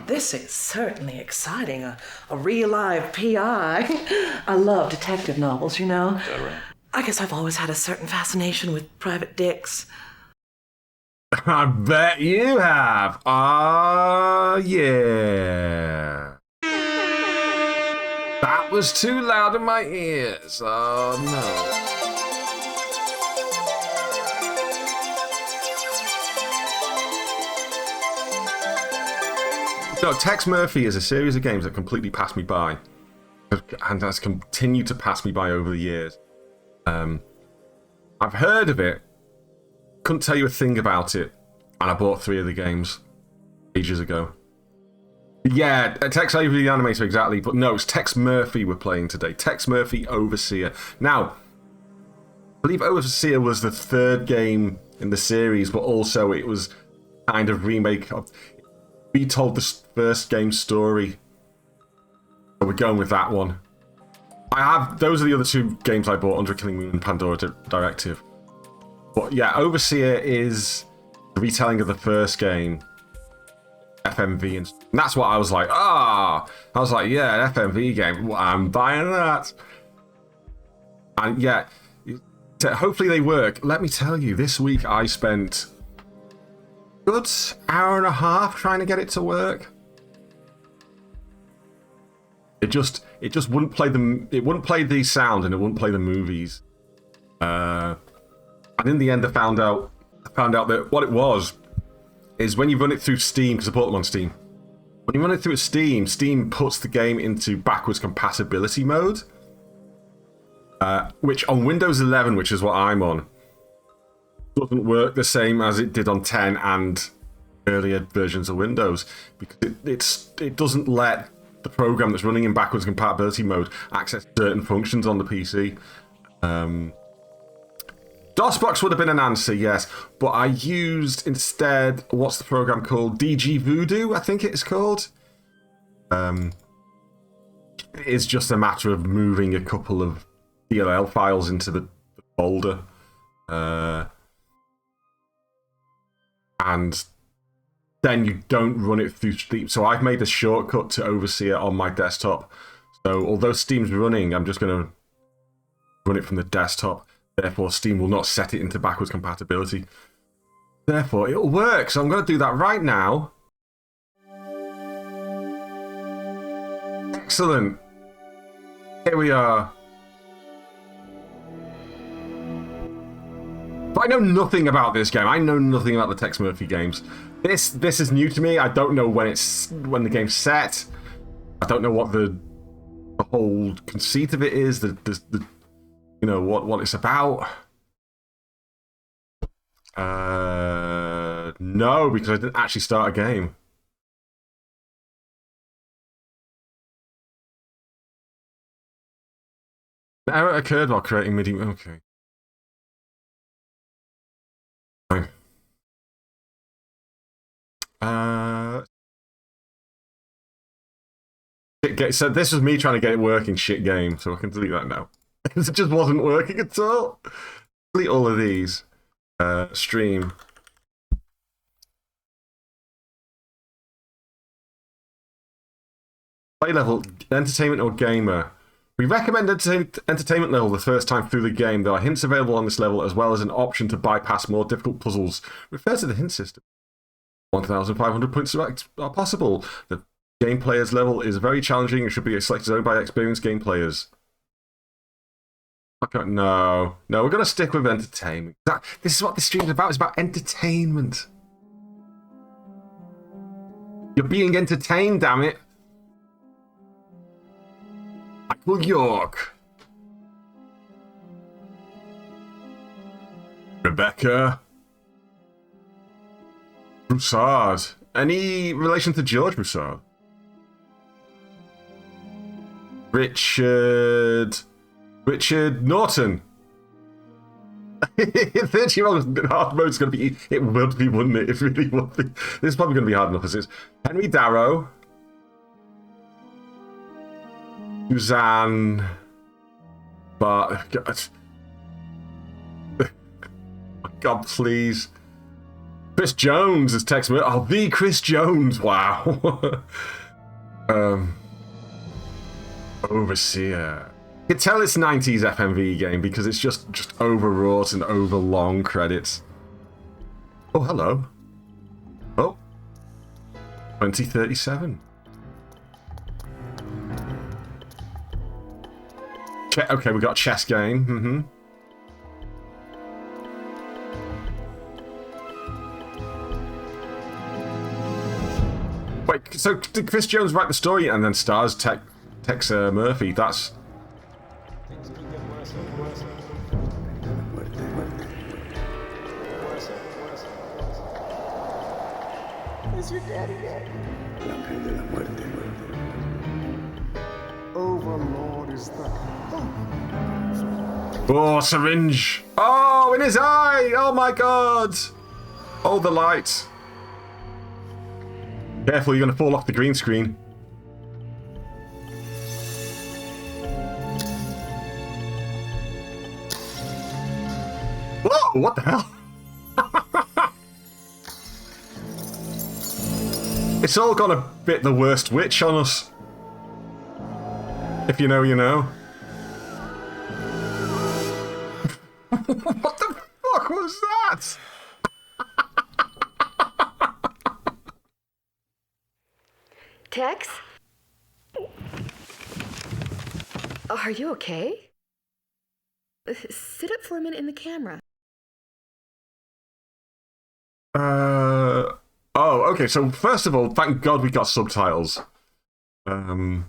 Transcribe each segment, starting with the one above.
This is certainly exciting. A real live PI. I love detective novels, you know. Is that right? I guess I've always had a certain fascination with private dicks. I bet you have. Ah, yeah. That was too loud in my ears. Oh, no. No, Tex Murphy is a series of games that completely passed me by. And has continued to pass me by over the years. I've heard of it. Couldn't tell you a thing about it. And I bought 3 of the games ages ago. Yeah, Tex Avery the animator, exactly. But no, it's Tex Murphy we're playing today. Tex Murphy Overseer. Now, I believe Overseer was the 3rd game in the series, but also it was kind of remake of... We told the first game's story. So we're going with that one. Those are the other 2 games I bought, Under Killing Moon and Pandora Directive. But yeah, Overseer is the retelling of the first game. FMV, and that's what I was like, I was like, yeah, an FMV game, I'm buying that. And yeah, hopefully they work. Let me tell you, this week I spent a good hour and a half trying to get it to work. It just wouldn't play the sound, and it wouldn't play the movies. And in the end I found out that what it was is when you run it through Steam, because I bought them on Steam. When you run it through Steam, Steam puts the game into backwards compatibility mode, which on Windows 11, which is what I'm on, doesn't work the same as it did on 10 and earlier versions of Windows, because it doesn't let the program that's running in backwards compatibility mode access certain functions on the PC. DOSBox would have been an answer, yes, but I used instead, what's the program called? DG Voodoo, I think it's called. It's just a matter of moving a couple of DLL files into the folder. And then you don't run it through Steam. So I've made a shortcut to Overseer on my desktop. So although Steam's running, I'm just going to run it from the desktop. Therefore, Steam will not set it into backwards compatibility. Therefore, it'll work. So I'm going to do that right now. Excellent. Here we are. But I know nothing about this game. I know nothing about the Tex Murphy games. This is new to me. I don't know when the game's set. I don't know what the whole conceit of it is. You know what it's about. No, because I didn't actually start a game. An error occurred while creating MIDI. Okay. So this was me trying to get it working. Shit game. So I can delete that now. It just wasn't working at all. Delete all of these. Stream. Play level, entertainment or gamer. We recommend entertainment level the first time through the game. There are hints available on this level, as well as an option to bypass more difficult puzzles. Refer to the hint system. 1,500 points are possible. The game player's level is very challenging and should be selected only by experienced game players. Okay, no, we're going to stick with entertainment. This is what this stream is about. It's about entertainment. You're being entertained, damn it. Michael York. Rebecca. Broussard. Any relation to George Broussard? Richard Norton. 30-year-old hard mode's going to be... It would be, wouldn't it? It really would be. This is probably going to be hard enough as it is. Henry Darrow. Suzanne. But... God, please. Chris Jones as Tex Murphy. Oh, the Chris Jones. Wow. Overseer. You can tell it's 90s FMV game because it's just overwrought and over long credits. Oh, hello. Oh. 2037. Okay, we got a chess game. Wait, so did Chris Jones write the story and then stars Tex Murphy? That's... Is your daddy dead? Overlord is the... Oh, syringe! Oh, in his eye! Oh my god! Oh, the light. Careful, you're gonna fall off the green screen. Whoa, what the hell? It's all gone a bit the worst witch on us. If you know, you know. What the fuck was that? Tex? Are you okay? Sit up for a minute in the camera. Oh, okay, so first of all, thank God we got subtitles. A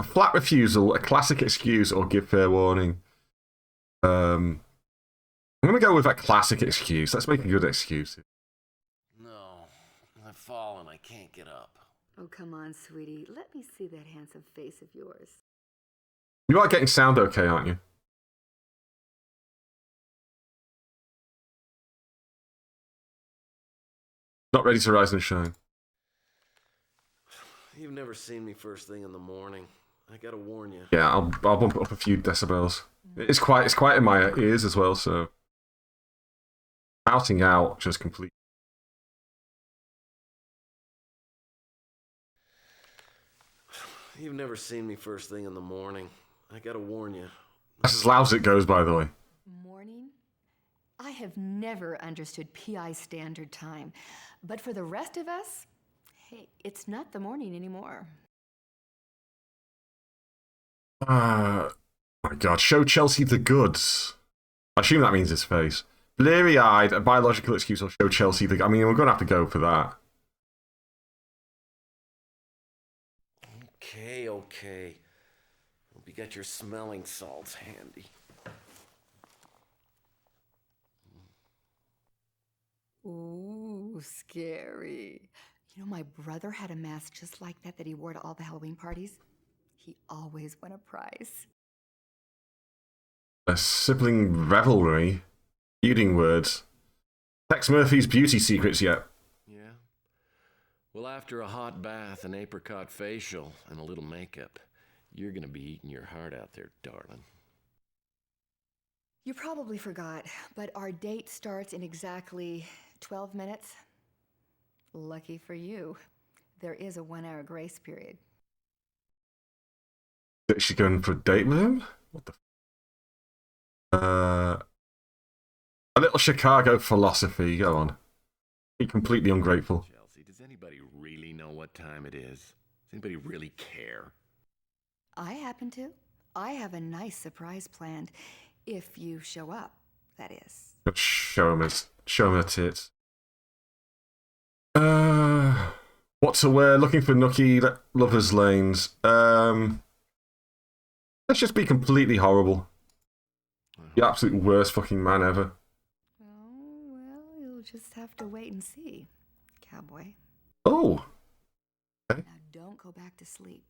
flat refusal, a classic excuse, or give fair warning. I'm gonna go with that classic excuse. Let's make a good excuse. No, I've fallen. I can't get up. Oh, come on, sweetie. Let me see that handsome face of yours. You are getting sound okay, aren't you? Not ready to rise and shine. You've never seen me first thing in the morning. I gotta warn you. Yeah, I'll bump it up a few decibels. It's quite in my ears as well, so outing out just complete. You've never seen me first thing in the morning. I gotta warn you. That's as loud as it goes, by the way. Morning? I have never understood PI standard time. But for the rest of us, hey, it's not the morning anymore. My God, show Chelsea the goods. I assume that means his face. Bleary-eyed, a biological excuse, or show Chelsea the... I mean, we're going to have to go for that. Okay. Hope you got your smelling salts handy. Ooh, scary. You know, my brother had a mask just like that he wore to all the Halloween parties. He always won a prize. A sibling revelry. Feuding words. Tex Murphy's beauty secrets yet. Yeah? Well, after a hot bath, an apricot facial, and a little makeup, you're gonna be eating your heart out there, darling. You probably forgot, but our date starts in exactly 12 minutes. Lucky for you, there is a 1-hour grace period. Is she going for a date with him? What the... A little Chicago philosophy. Go on. Be completely ungrateful. Chelsea, does anybody really know what time it is? Does anybody really care? I happen to. I have a nice surprise planned. If you show up, that is. Show him her tits. What to wear? Looking for nookie lovers lanes. Let's just be completely horrible. The absolute worst fucking man ever. Oh, well, you'll just have to wait and see, cowboy. Oh. Okay. Now don't go back to sleep.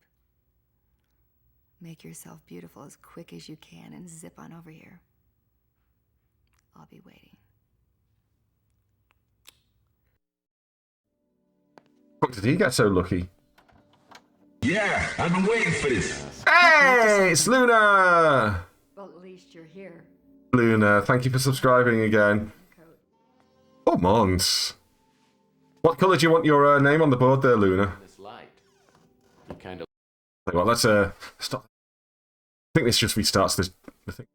Make yourself beautiful as quick as you can and zip on over here. I'll be waiting. Fuck, did he get so lucky? Yeah, I've been waiting for this. Hey, it's Luna! Well, at least you're here. Luna, thank you for subscribing again. Come on. What colour do you want your name on the board there, Luna? This light. You kind of. Well, let's stop. I think this just restarts the thing.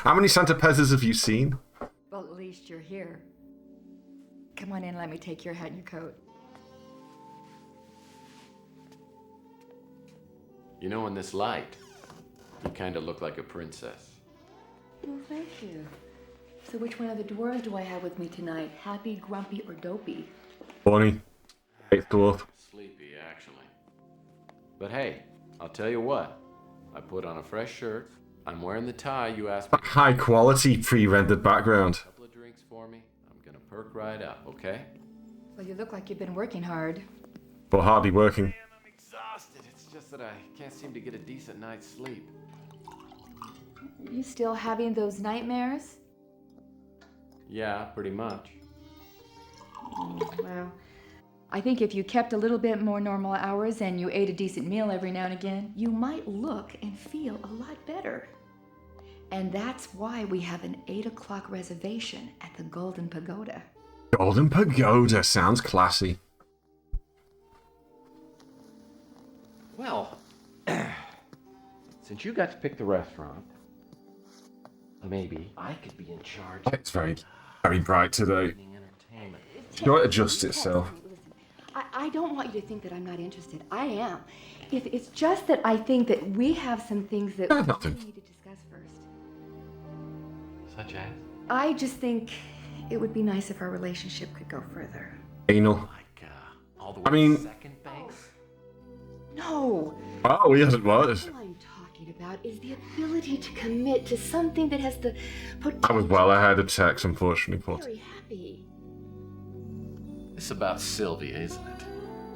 How many Santa Pez's have you seen? Well, at least you're here. Come on in, let me take your hat and your coat. You know, in this light, you kind of look like a princess. Well, thank you. So which one of the dwarves do I have with me tonight? Happy, grumpy, or dopey? Bonnie. 8th dwarf. Sleepy, actually. But hey, I'll tell you what. I put on a fresh shirt. I'm wearing the tie you asked me. High quality pre-rendered background. A couple of drinks for me. I'm gonna perk right up, okay? Well, you look like you've been working hard. But hardly working. Man, I'm exhausted. It's just that I can't seem to get a decent night's sleep. You still having those nightmares? Yeah, pretty much. Well, I think if you kept a little bit more normal hours and you ate a decent meal every now and again, you might look and feel a lot better. And that's why we have an 8 o'clock reservation at the Golden Pagoda. Golden Pagoda sounds classy. Well, since you got to pick the restaurant, maybe I could be in charge It's very, very bright today. of entertainment. Sure, it adjusts itself. I don't want you to think that I'm not interested. I am. It's just that I think that we have some things that we Nothing. need to discuss first. Such as? I just think it would be nice if our relationship could go further. Anal. Like, all the way I mean- to second base? No. Oh, yes, it was. What I'm talking about is the ability to commit to something that has the potential I was well ahead of Tex, unfortunately, to be but very happy. It's about Sylvia, isn't it?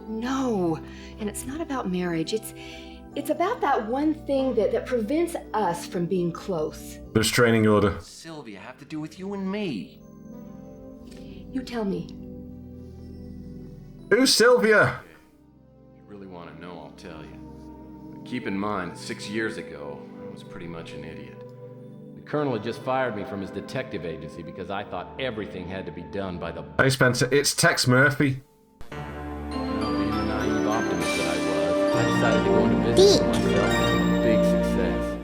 No, and it's not about marriage. It's about that one thing that prevents us from being close. the restraining order. Sylvia have to do with you and me. You tell me. Who's Sylvia? If you really want to know, I'll tell you. But keep in mind, 6 years ago, I was pretty much an idiot. The colonel had just fired me from his detective agency because I thought everything had to be done by the Hey, Spencer, it's Tex Murphy. Being the naive optimist that I was, I decided to go into business for myself and be a big success.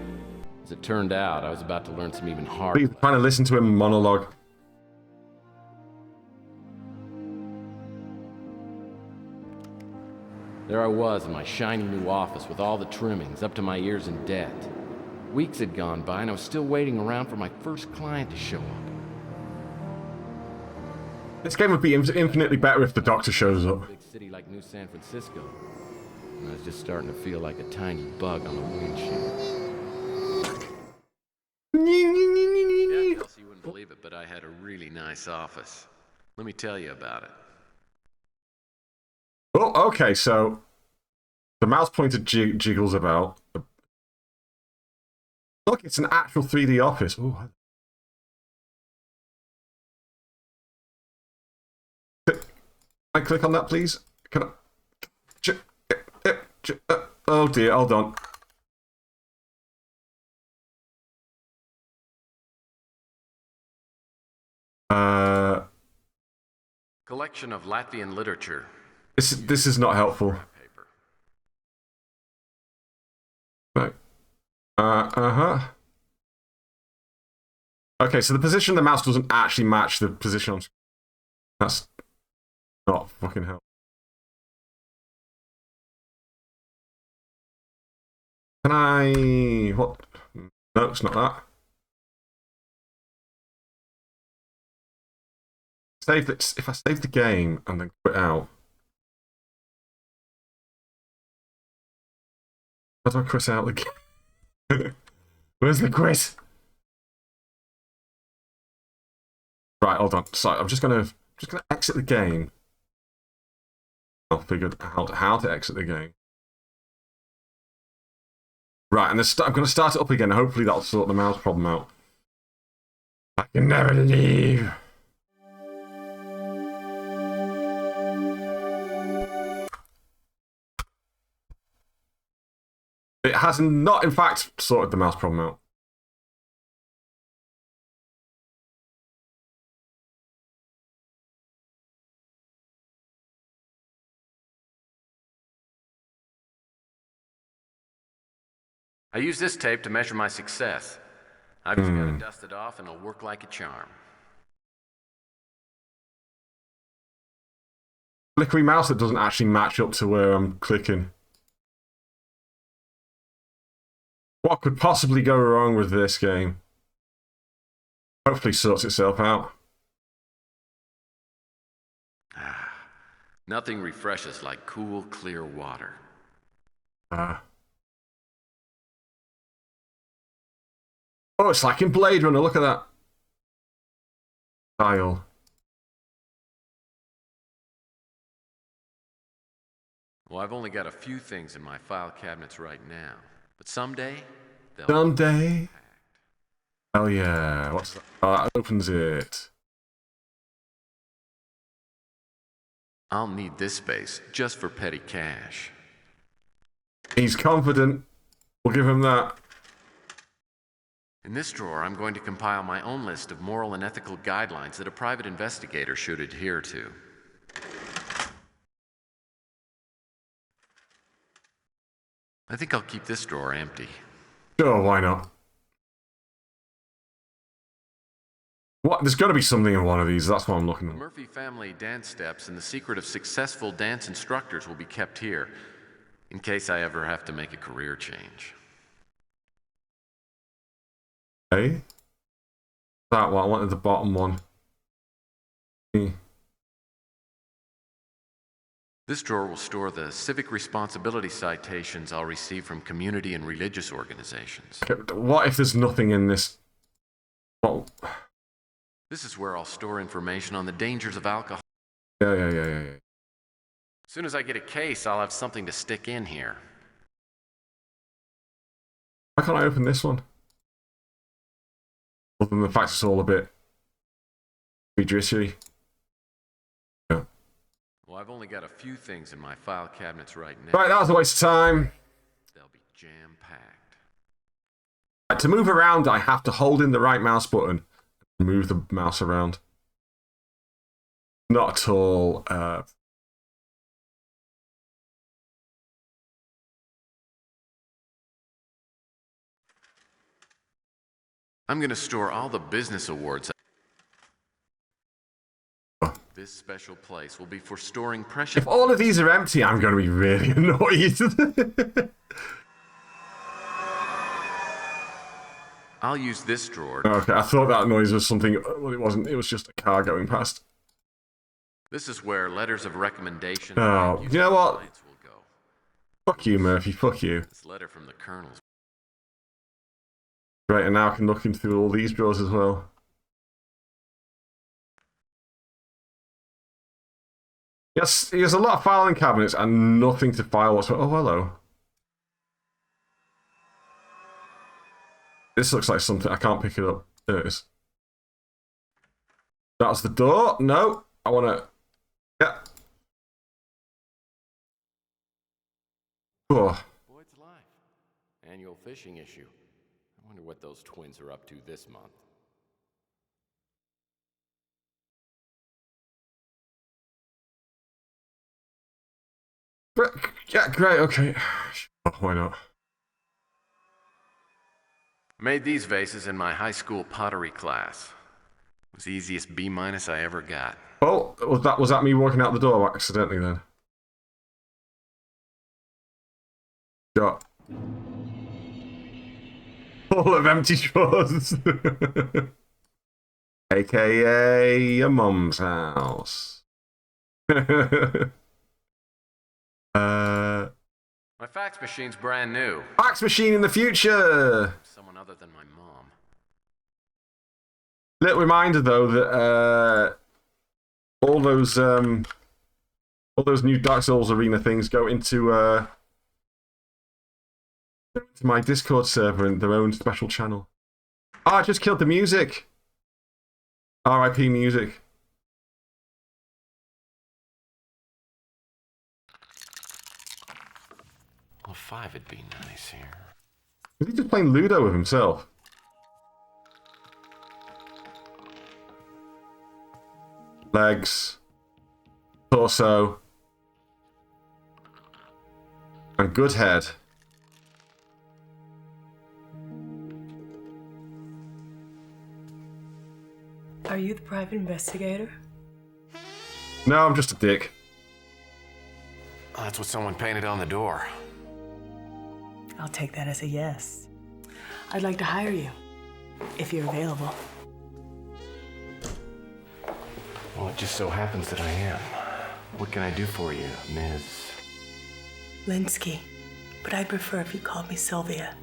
As it turned out, I was about to learn some even harder Please, trying to listen to him monologue. There I was in my shiny new office with all the trimmings up to my ears in debt. Weeks had gone by and I was still waiting around for my first client to show up. This game would be infinitely better if the Doctor shows up. A big city like New San Francisco. And I was just starting to feel like a tiny bug on the windshield. Yeah, so you wouldn't believe it, but I had a really nice office. Let me tell you about it. Oh, okay, so the mouse pointer jiggles about. Look, it's an actual 3D office. Oh. Can I click on that, please? Can I? Oh dear, hold on. Collection of Latvian literature. This is not helpful. Paper. Right. Uh-huh. Okay, so the position of the mouse doesn't actually match the position on screen. That's not fucking help. Can I... What? No, it's not that. Save it. If I save the game and then quit out. How do I quit out the game? Where's the quit? Right, hold on. So I'm just gonna exit the game. I'll figure out how to exit the game. Right, and I'm gonna start it up again. Hopefully that'll sort the mouse problem out. I can never leave. It has not, in fact, sorted the mouse problem out. I use this tape to measure my success. I've just got to dust it off and it'll work like a charm. Flickery mouse that doesn't actually match up to where I'm clicking. What could possibly go wrong with this game? Hopefully sorts itself out. Nothing refreshes like cool, clear water. Oh, it's like in Blade Runner, look at that. Style. Well, I've only got a few things in my file cabinets right now. But someday, they'll... Someday. Oh yeah, what's that? Oh, that opens it. I'll need this space just for petty cash. He's confident. We'll give him that. In this drawer, I'm going to compile my own list of moral and ethical guidelines that a private investigator should adhere to. I think I'll keep this drawer empty. Sure, why not? What? There's got to be something in one of these. That's what I'm looking The at. Murphy family dance steps and the secret of successful dance instructors will be kept here, in case I ever have to make a career change. Hey? That one. I wanted the bottom one. This drawer will store the civic responsibility citations I'll receive from community and religious organizations. Okay, what if there's nothing in this? Well, This is where I'll store information on the dangers of alcohol. yeah. As soon as I get a case, I'll have something to stick in here. Why can't I open this one? Other than the fact it's all a bit jittery. Yeah. Well, I've only got a few things in my file cabinets right now. Right, that was a waste of time. They'll be jam-packed. Right, to move around, I have to hold in the right mouse button and move the mouse around. Not at all. I'm going to store all the business awards. This special place will be for storing precious... If all of these are empty, I'm going to be really annoyed. I'll use this drawer. Okay, I thought that noise was something. Well, it wasn't. It was just a car going past. This is where letters of recommendation... Oh, and you know what? clients will go. Fuck you, Murphy. Fuck you. This letter from the colonel's... Right, and now I can look into all these drawers as well. Yes, he has a lot of filing cabinets and nothing to file whatsoever. Oh, hello. This looks like something. I can't pick it up. There it is. That's the door. No, I want to... Yeah. Oh. Boyd's Life. Annual fishing issue. I wonder what those twins are up to this month. Yeah, great, okay. Sure, why not? Made these vases in my high school pottery class. It was the easiest B- I ever got. Oh, was that me walking out the door accidentally then? Got full of empty drawers. AKA your mum's house. My fax machine's brand new. Fax machine in the future. Someone other than my mom. Little reminder though that all those new Dark Souls arena things go into my Discord server and their own special channel. Oh, I just killed the music. R.I.P. music. Well, 5 would be nice here. Is he just playing Ludo with himself? Legs. Torso. And good head. Are you the private investigator? No, I'm just a dick. That's what someone painted on the door. I'll take that as a yes. I'd like to hire you, if you're available. Well, it just so happens that I am. What can I do for you, Ms. Linsky, but I'd prefer if you called me Sylvia.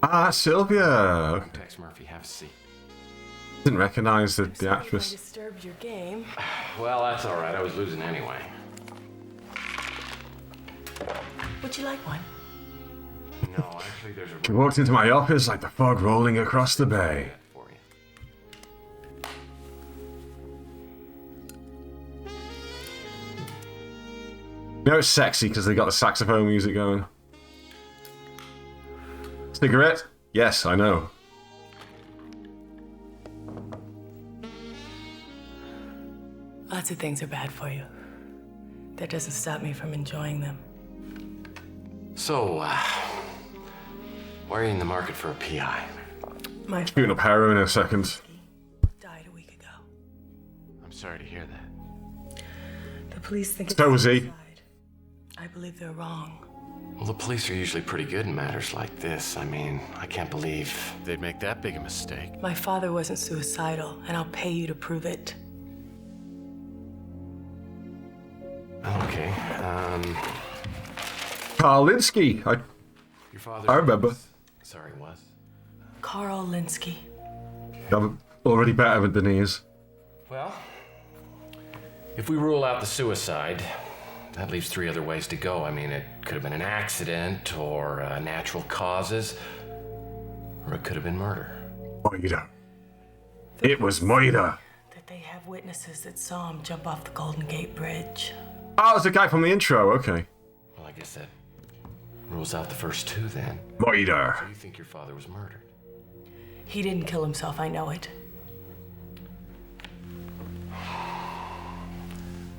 Ah, Sylvia. Tex Murphy, have a seat. Didn't recognize the Sorry if I actress. disturbed your game. Well, that's all right. I was losing anyway. Would you like one? No, actually, there's a She walked into my office like the fog rolling across the bay. for you. You know it's sexy because they got the saxophone music going. Cigarette? Yes, I know. Lots of things are bad for you. That doesn't stop me from enjoying them. So, why are you in the market for a PI? My Shooting up heroin in a second. died a week ago. I'm sorry to hear that. The police think So was he. suicide. I believe they're wrong. Well, the police are usually pretty good in matters like this. I mean, I can't believe they'd make that big a mistake. My father wasn't suicidal, and I'll pay you to prove it. Okay, Carl Linsky. your father... I remember. Sorry, was? Carl Linsky. I'm already better than he is. Well, if we rule out the suicide, that leaves 3 other ways to go. I mean, it could have been an accident, or natural causes, or it could have been murder. Murder. It was murder. That they have witnesses that saw him jump off the Golden Gate Bridge. Oh, it's the guy from the intro. Okay. Well, I guess that rules out the first 2 then. Murder. So you think your father was murdered? He didn't kill himself, I know it.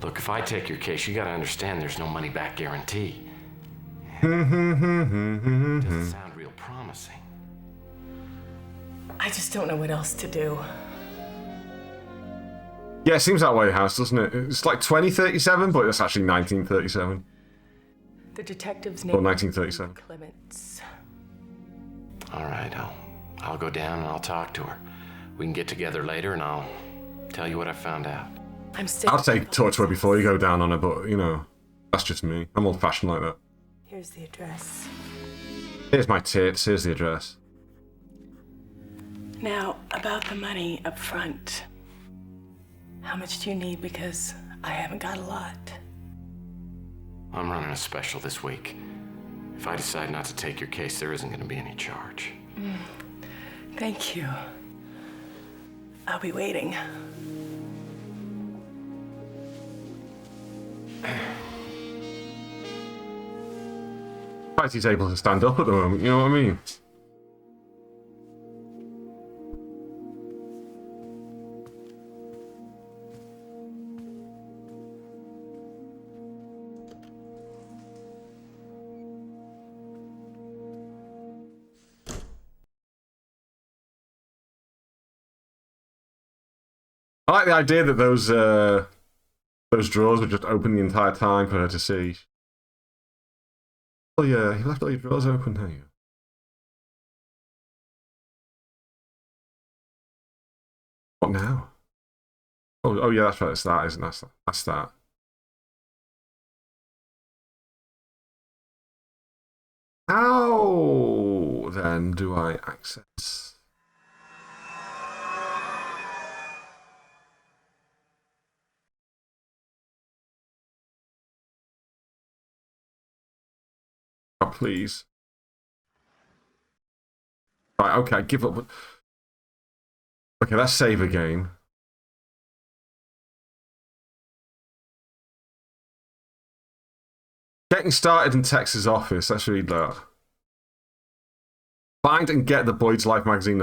Look, if I take your case, you gotta understand there's no money back guarantee. Doesn't sound real promising. I just don't know what else to do. Yeah, it seems that way, House, doesn't it? It's like 2037, but it's actually 1937. The detective's Or name 1937. is Clements. All right, I'll go down and I'll talk to her. We can get together later and I'll tell you what I found out. I'm staying. I'd say talk to her before you go down on her, but, you know, that's just me. I'm old-fashioned like that. Here's the address. Here's my tits, here's the address. Now, about the money up front. How much do you need? Because I haven't got a lot. I'm running a special this week. If I decide not to take your case, there isn't going to be any charge. Thank you. I'll be waiting. Surprised he's able to stand up at the moment, you know what I mean? I like the idea that those drawers were just open the entire time for her to see. Oh yeah, you left all your drawers open, haven't you? What now? Oh yeah, that's right. It's that, isn't it? That's that. How then do I access? Oh, please. Right, okay, give up. Okay, let's save again. Getting started in Tex's office. Let's read that. Find and get the Boyd's Life magazine.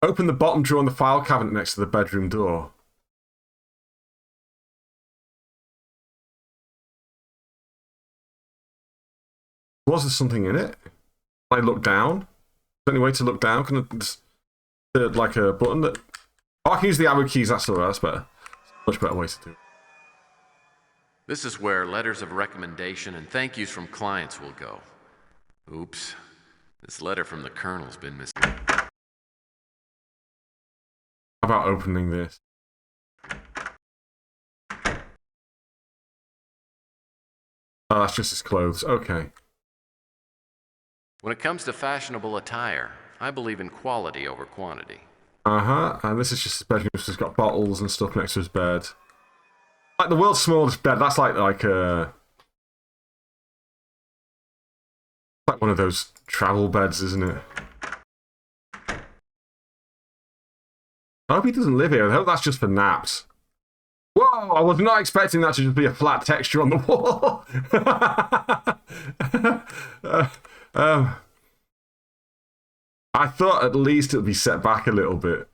Open the bottom drawer in the file cabinet next to the bedroom door. Was there something in it? I looked down. Any way to look down? Can I just like a button that? Oh, I can use the arrow keys. That's all right. That's better. Much better way to do it. This is where letters of recommendation and thank yous from clients will go. Oops. This letter from the Colonel's been missing. How about opening this? Oh, that's just his clothes. Okay. When it comes to fashionable attire, I believe in quality over quantity. Uh-huh. And this is just his bedroom. He's got bottles and stuff next to his bed. Like the world's smallest bed. That's like one of those travel beds, isn't it? I hope he doesn't live here. I hope that's just for naps. Whoa! I was not expecting that to just be a flat texture on the wall. I thought at least it would be set back a little bit.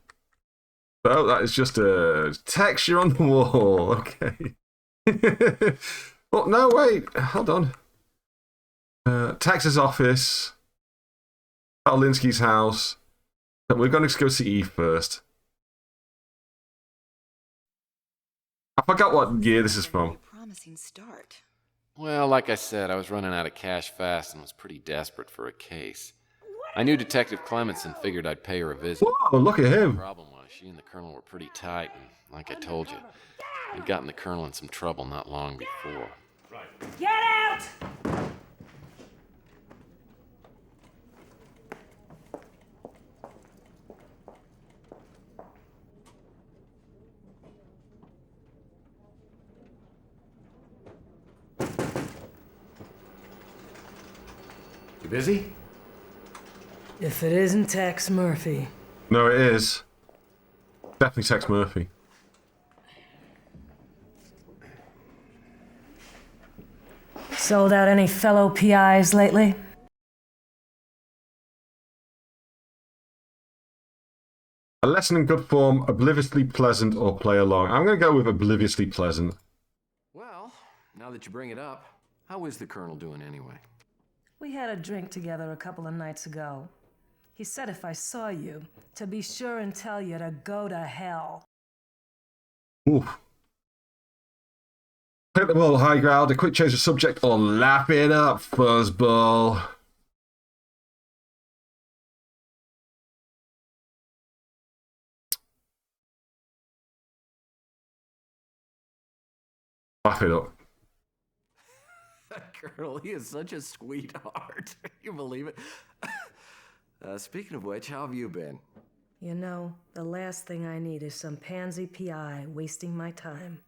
Oh, that is just a texture on the wall. Okay. Oh, no, wait. Hold on. Tex's office. Linsky's house. We're going to go see Eve first. I forgot what year this is from. Promising start. Well, like I said, I was running out of cash fast and was pretty desperate for a case. I knew Detective Clements and figured I'd pay her a visit. Whoa, look at him. The problem was she and the Colonel were pretty tight, and like I told you, I'd gotten the Colonel in some trouble not long before. Get out! You busy? If it isn't Tex Murphy. No, it is. Definitely Tex Murphy. Sold out any fellow PIs lately? A lesson in good form, obliviously pleasant or play along. I'm going to go with obliviously pleasant. Well, now that you bring it up, how is the Colonel doing anyway? We had a drink together a couple of nights ago. He said if I saw you, to be sure and tell you to go to hell. Oof. Hit the ball high ground, a quick change of subject, or lap it up, fuzzball. Laugh it up. Colonel, he is such a sweetheart. You believe it? Speaking of which, how have you been? You know, the last thing I need is some pansy PI wasting my time.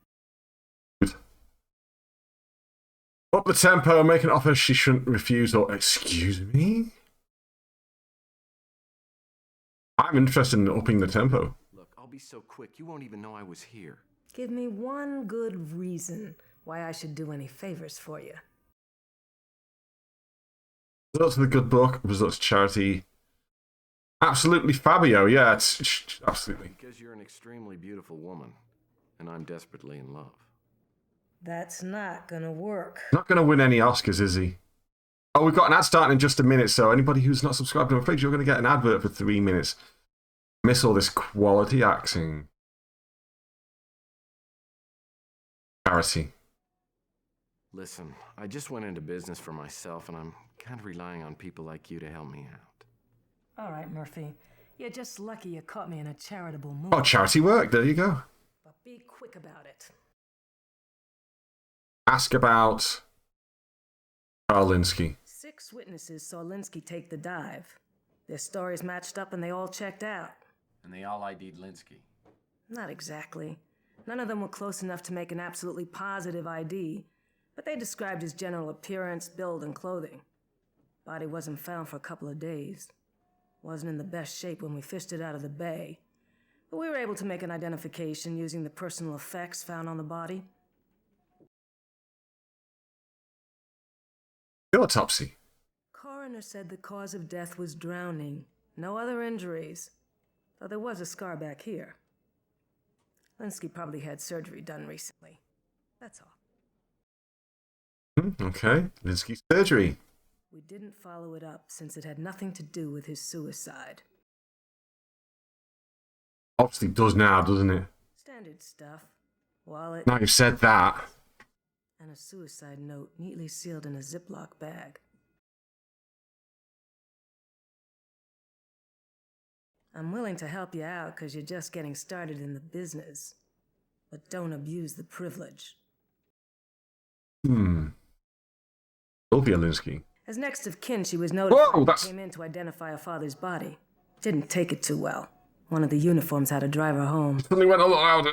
Up the tempo, make an offer she shouldn't refuse, or excuse me? I'm interested in upping the tempo. Look, I'll be so quick, you won't even know I was here. Give me one good reason why I should do any favors for you. Results of the good book, results of charity. Absolutely Fabio, yeah, it's absolutely. Because you're an extremely beautiful woman, and I'm desperately in love. That's not gonna work. Not going to win any Oscars, is he? Oh, we've got an ad starting in just a minute, so anybody who's not subscribed, I'm afraid you're going to get an advert for 3 minutes. Miss all this quality acting. Charity. Listen, I just went into business for myself, and I'm kind of relying on people like you to help me out. All right, Murphy. You're just lucky you caught me in a charitable mood. Oh, charity work, there you go. But be quick about it. Ask about Linsky. 6 witnesses saw Linsky take the dive. Their stories matched up and they all checked out. And they all ID'd Linsky. Not exactly. None of them were close enough to make an absolutely positive ID, but they described his general appearance, build, and clothing. Body wasn't found for a couple of days. Wasn't in the best shape when we fished it out of the bay, but we were able to make an identification using the personal effects found on the body. Autopsy. Coroner said the cause of death was drowning. No other injuries. Though there was a scar back here. Linsky probably had surgery done recently. That's all. Okay, Linsky's surgery. We didn't follow it up since it had nothing to do with his suicide. Obviously does now, doesn't it? Standard stuff. Wallet Now you've said that. and a suicide note neatly sealed in a Ziploc bag. I'm willing to help you out because you're just getting started in the business. But don't abuse the privilege. Sylvia Linsky. As next of kin, she was notified Whoa, and came in to identify her father's body. Didn't take it too well. One of the uniforms had to drive her home. Suddenly went a lot louder.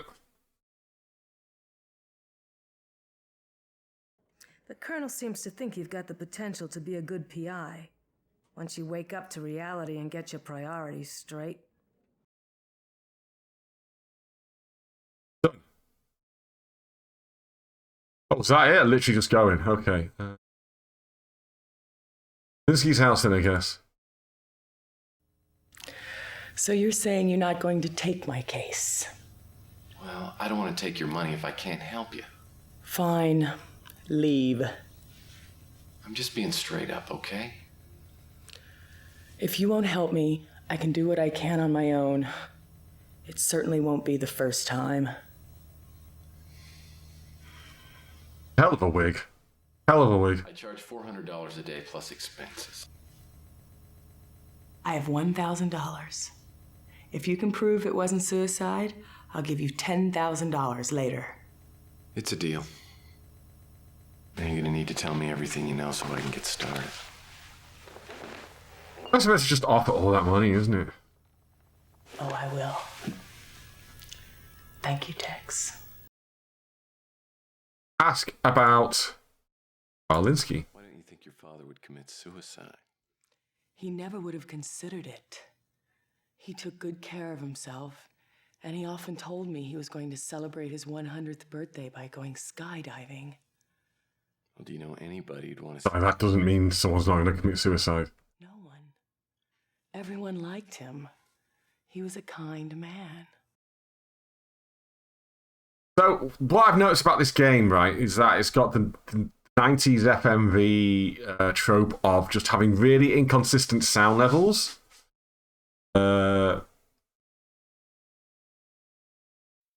The colonel seems to think you've got the potential to be a good PI. Once you wake up to reality and get your priorities straight. Done. Oh, is that it? Literally just going. Okay. Linsky's house then, I guess. So you're saying you're not going to take my case? Well, I don't want to take your money if I can't help you. Fine. Leave. I'm just being straight up, okay? If you won't help me, I can do what I can on my own. It certainly won't be the first time. Hell of a wig. Hell of a wig. I charge $400 a day plus expenses. I have $1,000. If you can prove it wasn't suicide, I'll give you $10,000 later. It's a deal. Now you're gonna need to tell me everything you know so I can get started. I suppose it's just offer all that money, isn't it? Oh, I will. Thank you, Tex. Ask about Linsky. Why don't you think your father would commit suicide? He never would have considered it. He took good care of himself, and he often told me he was going to celebrate his 100th birthday by going skydiving. Well, do you know anybody who'd want to... Sorry, that doesn't mean someone's not going to commit suicide. No one. Everyone liked him. He was a kind man. So, what I've noticed about this game, right, is that it's got the 90s FMV trope of just having really inconsistent sound levels.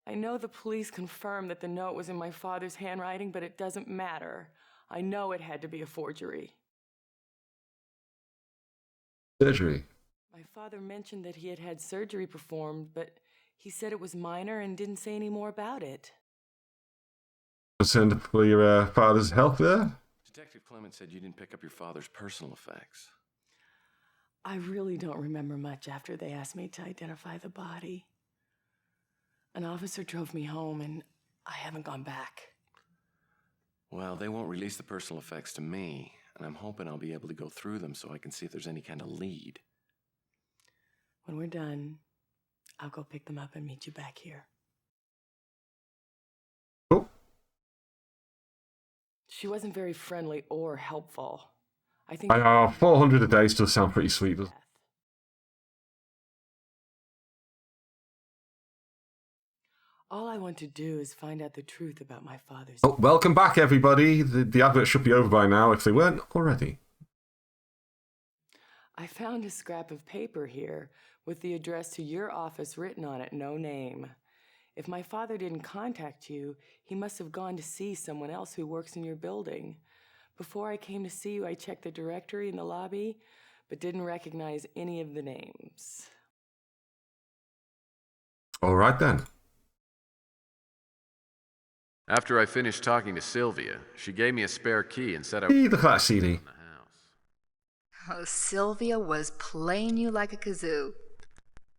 I know the police confirmed that the note was in my father's handwriting, but it doesn't matter. I know it had to be a forgery. Surgery. My father mentioned that he had had surgery performed, but he said it was minor and didn't say any more about it. Concerned for your father's health there? Detective Clement said you didn't pick up your father's personal effects. I really don't remember much after they asked me to identify the body. An officer drove me home, and I haven't gone back. Well, they won't release the personal effects to me, and I'm hoping I'll be able to go through them so I can see if there's any kind of lead. When we're done, I'll go pick them up and meet you back here. Oh. She wasn't very friendly or helpful. I think... 400 a day still sound pretty sweet, doesn't it? All I want to do is find out the truth about my father's... Oh, welcome back, everybody. The advert should be over by now if they weren't already. I found a scrap of paper here with the address to your office written on it, no name. If my father didn't contact you, he must have gone to see someone else who works in your building. Before I came to see you, I checked the directory in the lobby, but didn't recognize any of the names. All right, then. After I finished talking to Sylvia, she gave me a spare key and said I Look at that CD. in the house. Oh, Sylvia was playing you like a kazoo.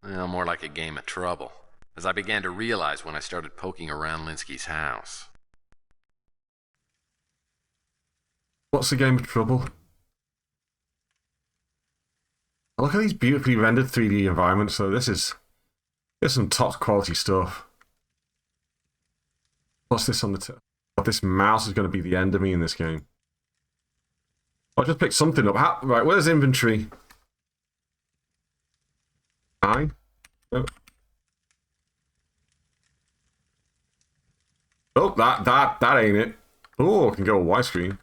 Well, more like a game of trouble, as I began to realize when I started poking around Linsky's house. What's the game of trouble? Look at these beautifully rendered 3D environments, though. There's some top quality stuff. What's this on the tip? Oh, this mouse is going to be the end of me in this game. I'll just pick something up. Right, where's inventory? 9? Oh. Oh, that ain't it. Oh, I can go widescreen.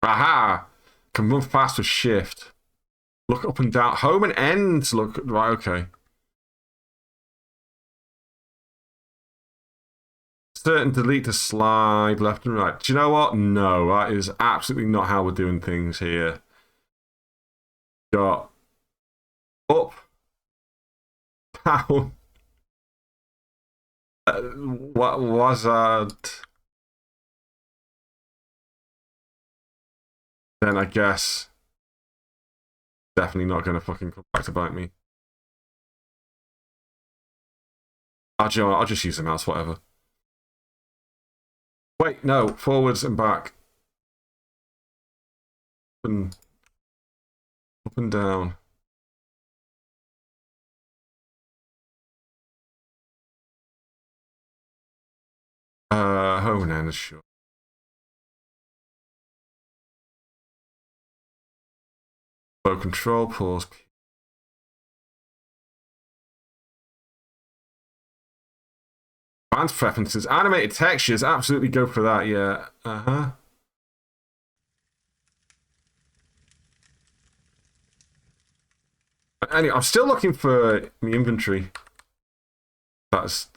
Aha! Can run fast with shift. Look up and down. Home and end. Look. Right, okay. Certain delete to slide left and right. Do you know what? No, that is absolutely not how we're doing things here. Got up, down. What was that? Then I guess definitely not going to fucking come back to bite me. I'll just use the mouse, whatever. Wait, no, forwards and back. Up and down. Home and end, sure. Low control, pause. Advanced preferences, animated textures, absolutely go for that, yeah. Uh-huh. Anyway, I'm still looking for the inventory. That's...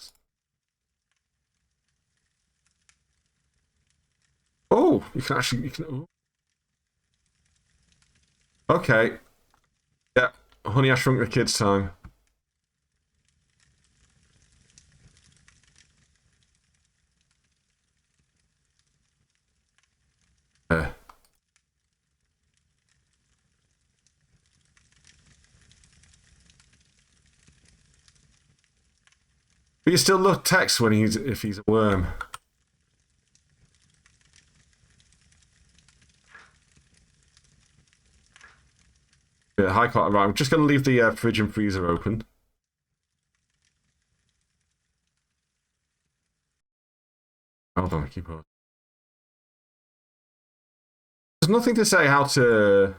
Oh, you can actually... Oh. Okay. Yeah, Honey, I Shrunk the Kids time. Yeah. But you still look Tex when if he's a worm. Yeah, high quality. Right, I'm just going to leave the fridge and freezer open. Hold on, keep on. There's nothing to say how to...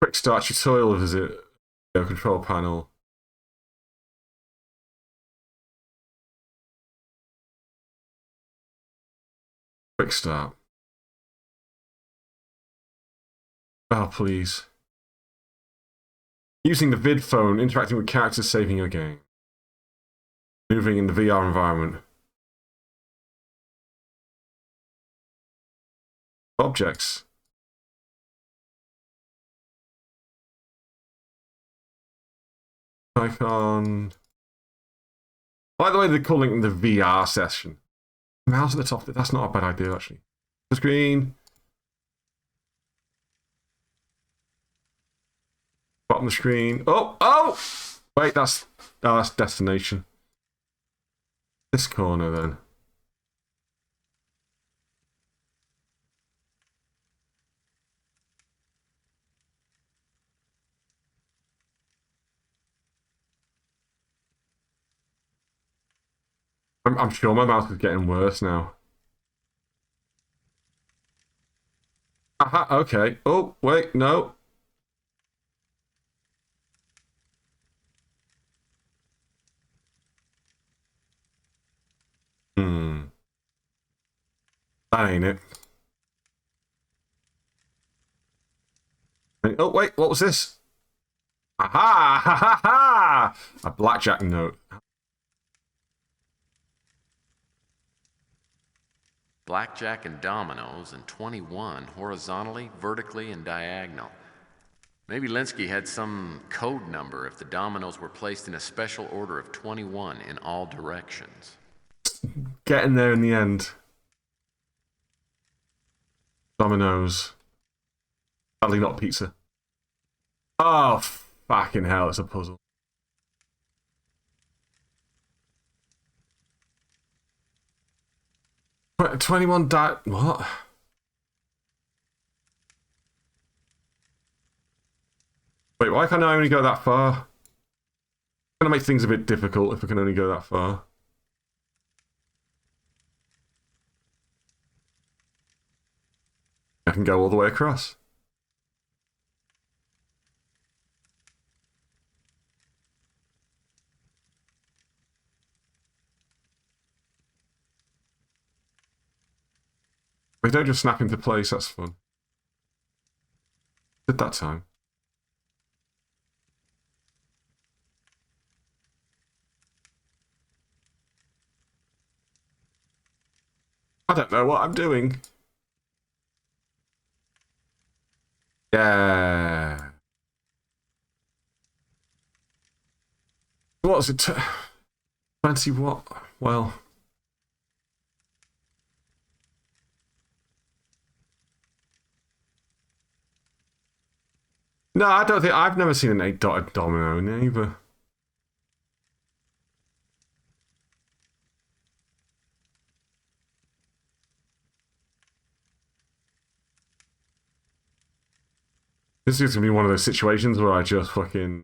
Quick start tutorial visit. Control panel. Quick start. Oh, please. Using the vid phone, interacting with characters, saving your game. Moving in the VR environment. Objects. Icon. I like the way they're calling it the VR session. Mouse at the top. That's not a bad idea, actually. The screen. Bottom of the screen. Oh! Wait, that's destination. This corner, then. I'm sure my mouse is getting worse now. Aha, okay. Oh, wait, no. That ain't it. Oh, wait, what was this? Aha! Ha ha ha! A blackjack note. Blackjack and dominoes, and 21 horizontally, vertically, and diagonal. Maybe Linsky had some code number if the dominoes were placed in a special order of 21 in all directions. Getting there in the end. Dominoes. Sadly not pizza. Oh, fucking hell, it's a puzzle. What? 21 what? Wait, why can't I only go that far? It's gonna make things a bit difficult if I can only go that far. I can go all the way across. They don't just snap into place, that's fun. Did that time. I don't know what I'm doing. Yeah. What's it? 20 what? Well. No, I don't think... I've never seen an 8-dotted domino neither. This is going to be one of those situations where I just fucking...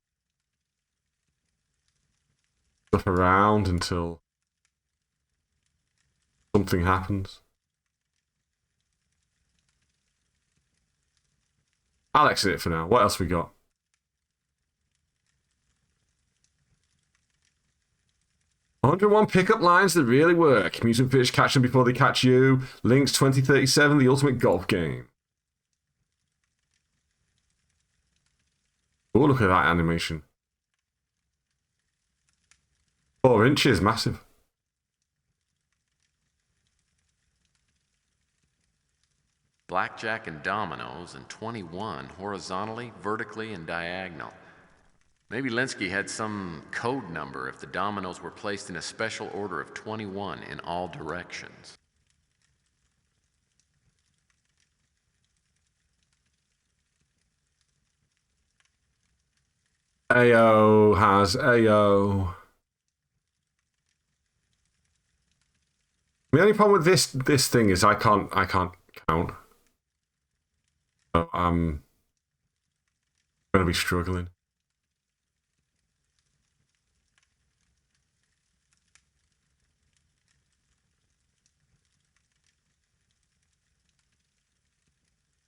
stuff around until... something happens. I'll exit it for now. What else we got? "101 pickup lines that really work. Amusement fish catch them before they catch you. Lynx 2037, the ultimate golf game." Oh, look at that animation. 4 inches, massive. Blackjack and dominoes, and 21 horizontally, vertically, and diagonal. Maybe Linsky had some code number if the dominoes were placed in a special order of 21 in all directions. AO has AO. The only problem with this thing is I can't count. So I'm gonna be struggling.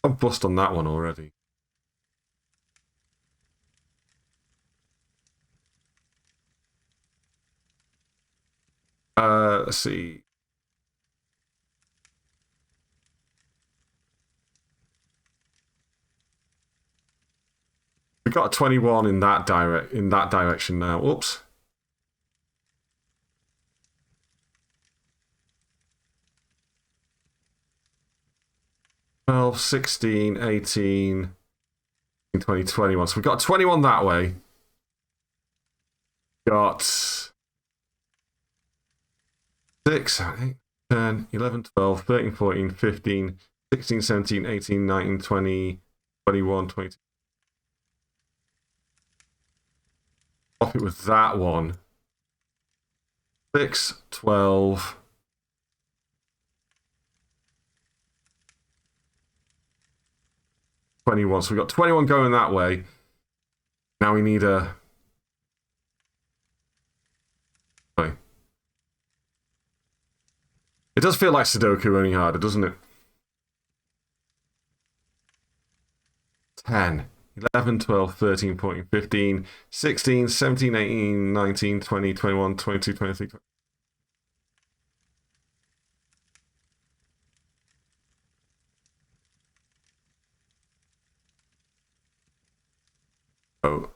I've bust on that one already. Let's see. We got a 21 in that direction now. Oops. "12, 16, 18, 20, 21. So we've got 21 that way. Got 6, 8, 10, 11, 12, 13, 14, 15, 16, 17, 18, 19, 20, 21, 22. Off it with that one. 6, 12. 21. So we've got 21 going that way. Now we need a... Wait. It does feel like Sudoku, only harder, doesn't it? 10, 11, 12, 13, 14, 15, 16, 17, 18, 19, 20, 21, 22, 23... Oh.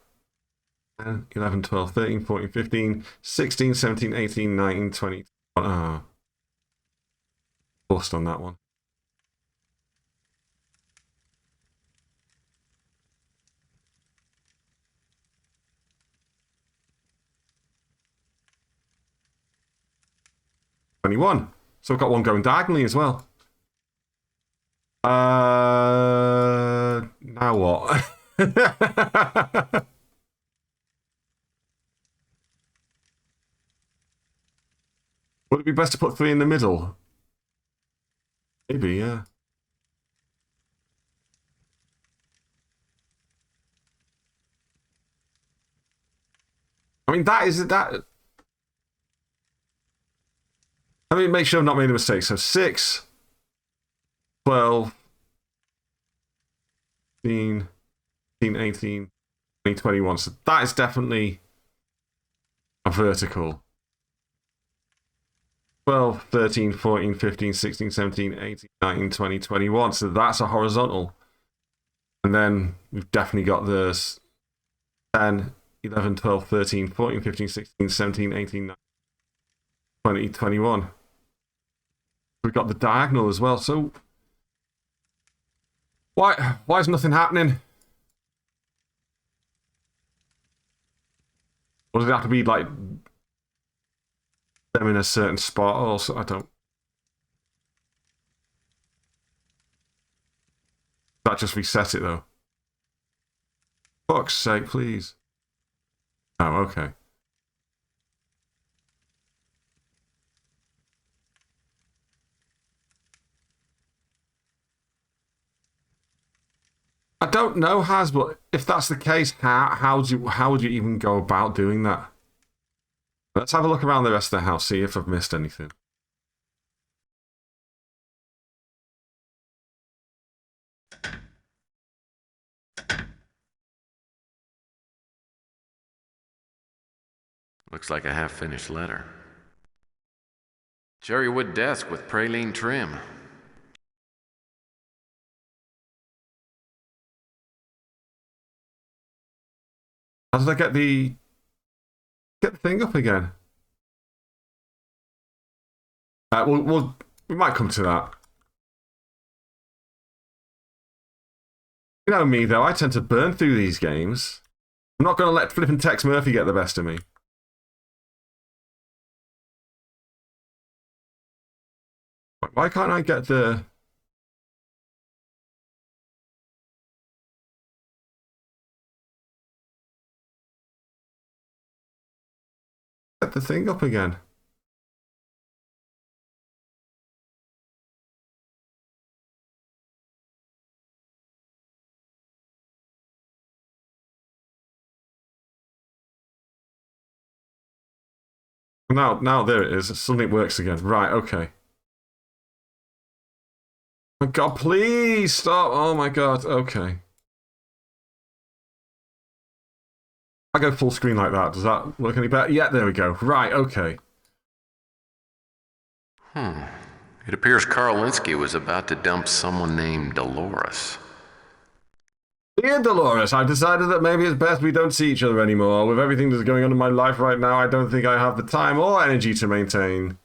10, 11, 12, 13, 14, 15, 16, 17, 18, 19, 20... Ah. Bust on that one. $21. So I've got one going diagonally as well. Now what? Would it be best to put 3 in the middle? Maybe, yeah. I mean, that. Let me make sure I've not made a mistake. So 6, 12, 15, 18, 20, 21. So that is definitely a vertical. 12, 13, 14, 15, 16, 17, 18, 19, 20, 21. So that's a horizontal. And then we've definitely got this 10, 11, 12, 13, 14, 15, 16, 17, 18, 19, 20, 21. We've got the diagonal as well. So why is nothing happening? Or does it have to be like them in a certain spot or so? I don't. That just reset it though. Fuck's sake, please. Oh, okay. I don't know, Haz, but if that's the case, how would you even go about doing that? Let's have a look around the rest of the house, see if I've missed anything. Looks like a half-finished letter. Cherry wood desk with praline trim. How did I get the thing up again? We might come to that. You know me though, I tend to burn through these games. I'm not going to let flippin' Tex Murphy get the best of me. Why can't I get the... Get the thing up again? Now there it is. Suddenly it works again. Right, okay. Oh my god, please stop. Oh my god, okay. I go full screen like that. Does that work any better? Yeah, there we go. Right, okay. It appears Carl Linsky was about to dump someone named Dolores. Dear Dolores, I've decided that maybe it's best we don't see each other anymore. With everything that's going on in my life right now, I don't think I have the time or energy to maintain.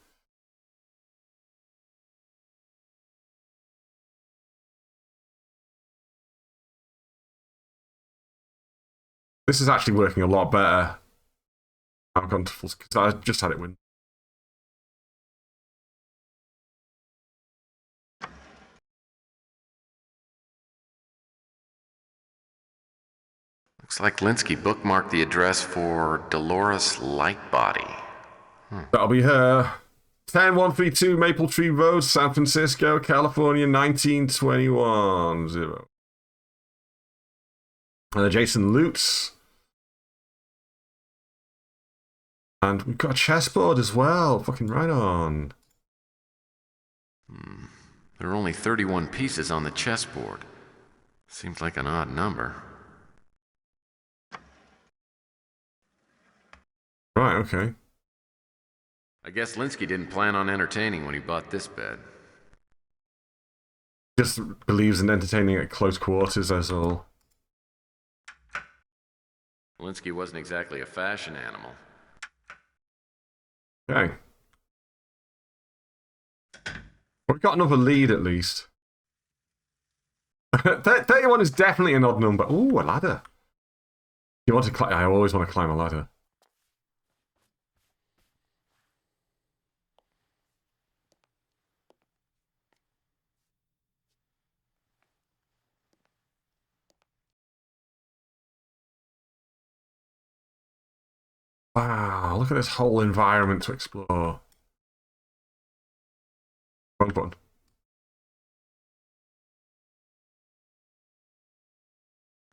This is actually working a lot better. I've gone to full screen. I just had it win. Looks like Linsky bookmarked the address for Dolores Lightbody. That'll be her. 10132 Maple Tree Road, San Francisco, California, 1921. 0. Jason Lutz. And we've got a chessboard as well. Fucking right on. There are only 31 pieces on the chessboard. Seems like an odd number. Right, okay. I guess Linsky didn't plan on entertaining when he bought this bed. Just believes in entertaining at close quarters, that's all. Linsky wasn't exactly a fashion animal. Okay. We've got another lead at least. 31 is definitely an odd number. Ooh, a ladder. You want to climb? I always want to climb a ladder. Wow, look at this whole environment to explore. Wrong button.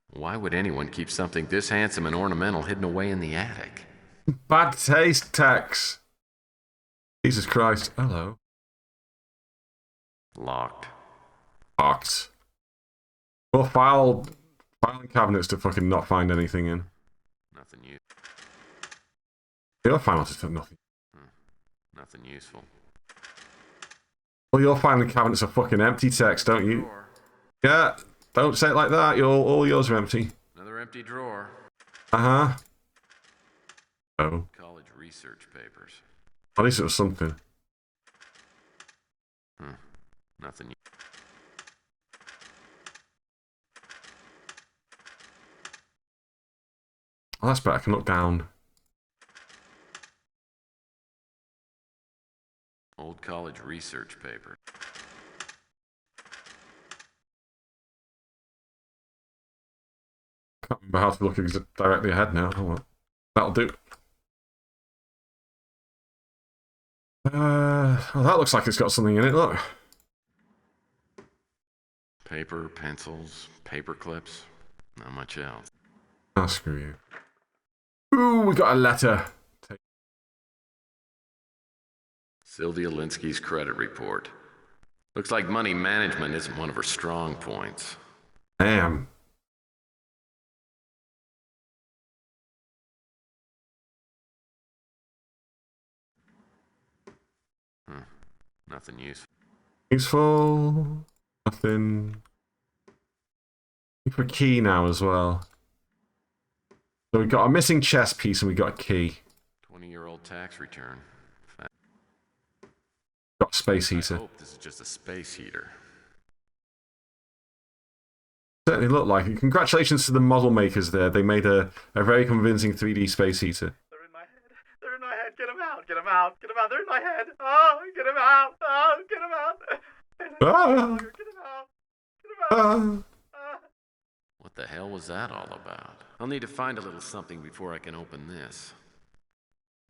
Why would anyone keep something this handsome and ornamental hidden away in the attic? Bad taste, Tex. Jesus Christ. Hello. Locked. Locked. Well, filing cabinets to fucking not find anything in. Nothing useful. You'll find out just nothing. Nothing useful. Well, your filing cabinets are fucking empty, Tex, don't you? Yeah, don't say it like that. All yours are empty. Another empty drawer. Uh-huh. Oh. College research papers. At least it was something. Nothing. Oh, that's better. I can look down. Old college research paper. Can't remember how to look directly ahead now. Oh, well. That'll do. Oh, that looks like it's got something in it. Look. Paper, pencils, paper clips. Not much else. Oh, screw you. Ooh, we got a letter. Sylvia Linsky's credit report. Looks like money management isn't one of her strong points. Damn. Nothing useful. Useful. Nothing. Look for a key now as well. So we got a missing chess piece and we got a key. 20-year-old tax return. Got a space I heater. hope this is just a space heater. Certainly looked like it. Congratulations to the model makers there. They made a very convincing 3D space heater. They're in my head. They're in my head. Get them out. Get them out. Get them out. They're in my head. Oh, get them out. Oh, get them out. Ah, Get them out. Get them out. ah. What the hell was that all about? I'll need to find a little something before I can open this.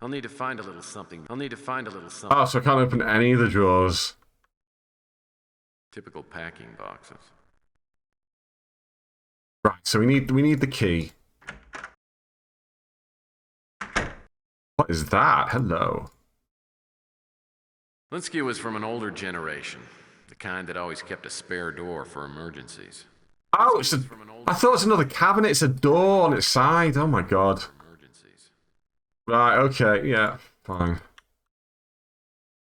I'll need to find a little something. Oh, so I can't open any of the drawers. Typical packing boxes. Right, so we need the key. What is that? Hello. Linsky was from an older generation. The kind that always kept a spare door for emergencies. Oh, it's a, I thought it was another cabinet. It's a door on its side. Oh my god. Emergencies. Right, okay, yeah, fine.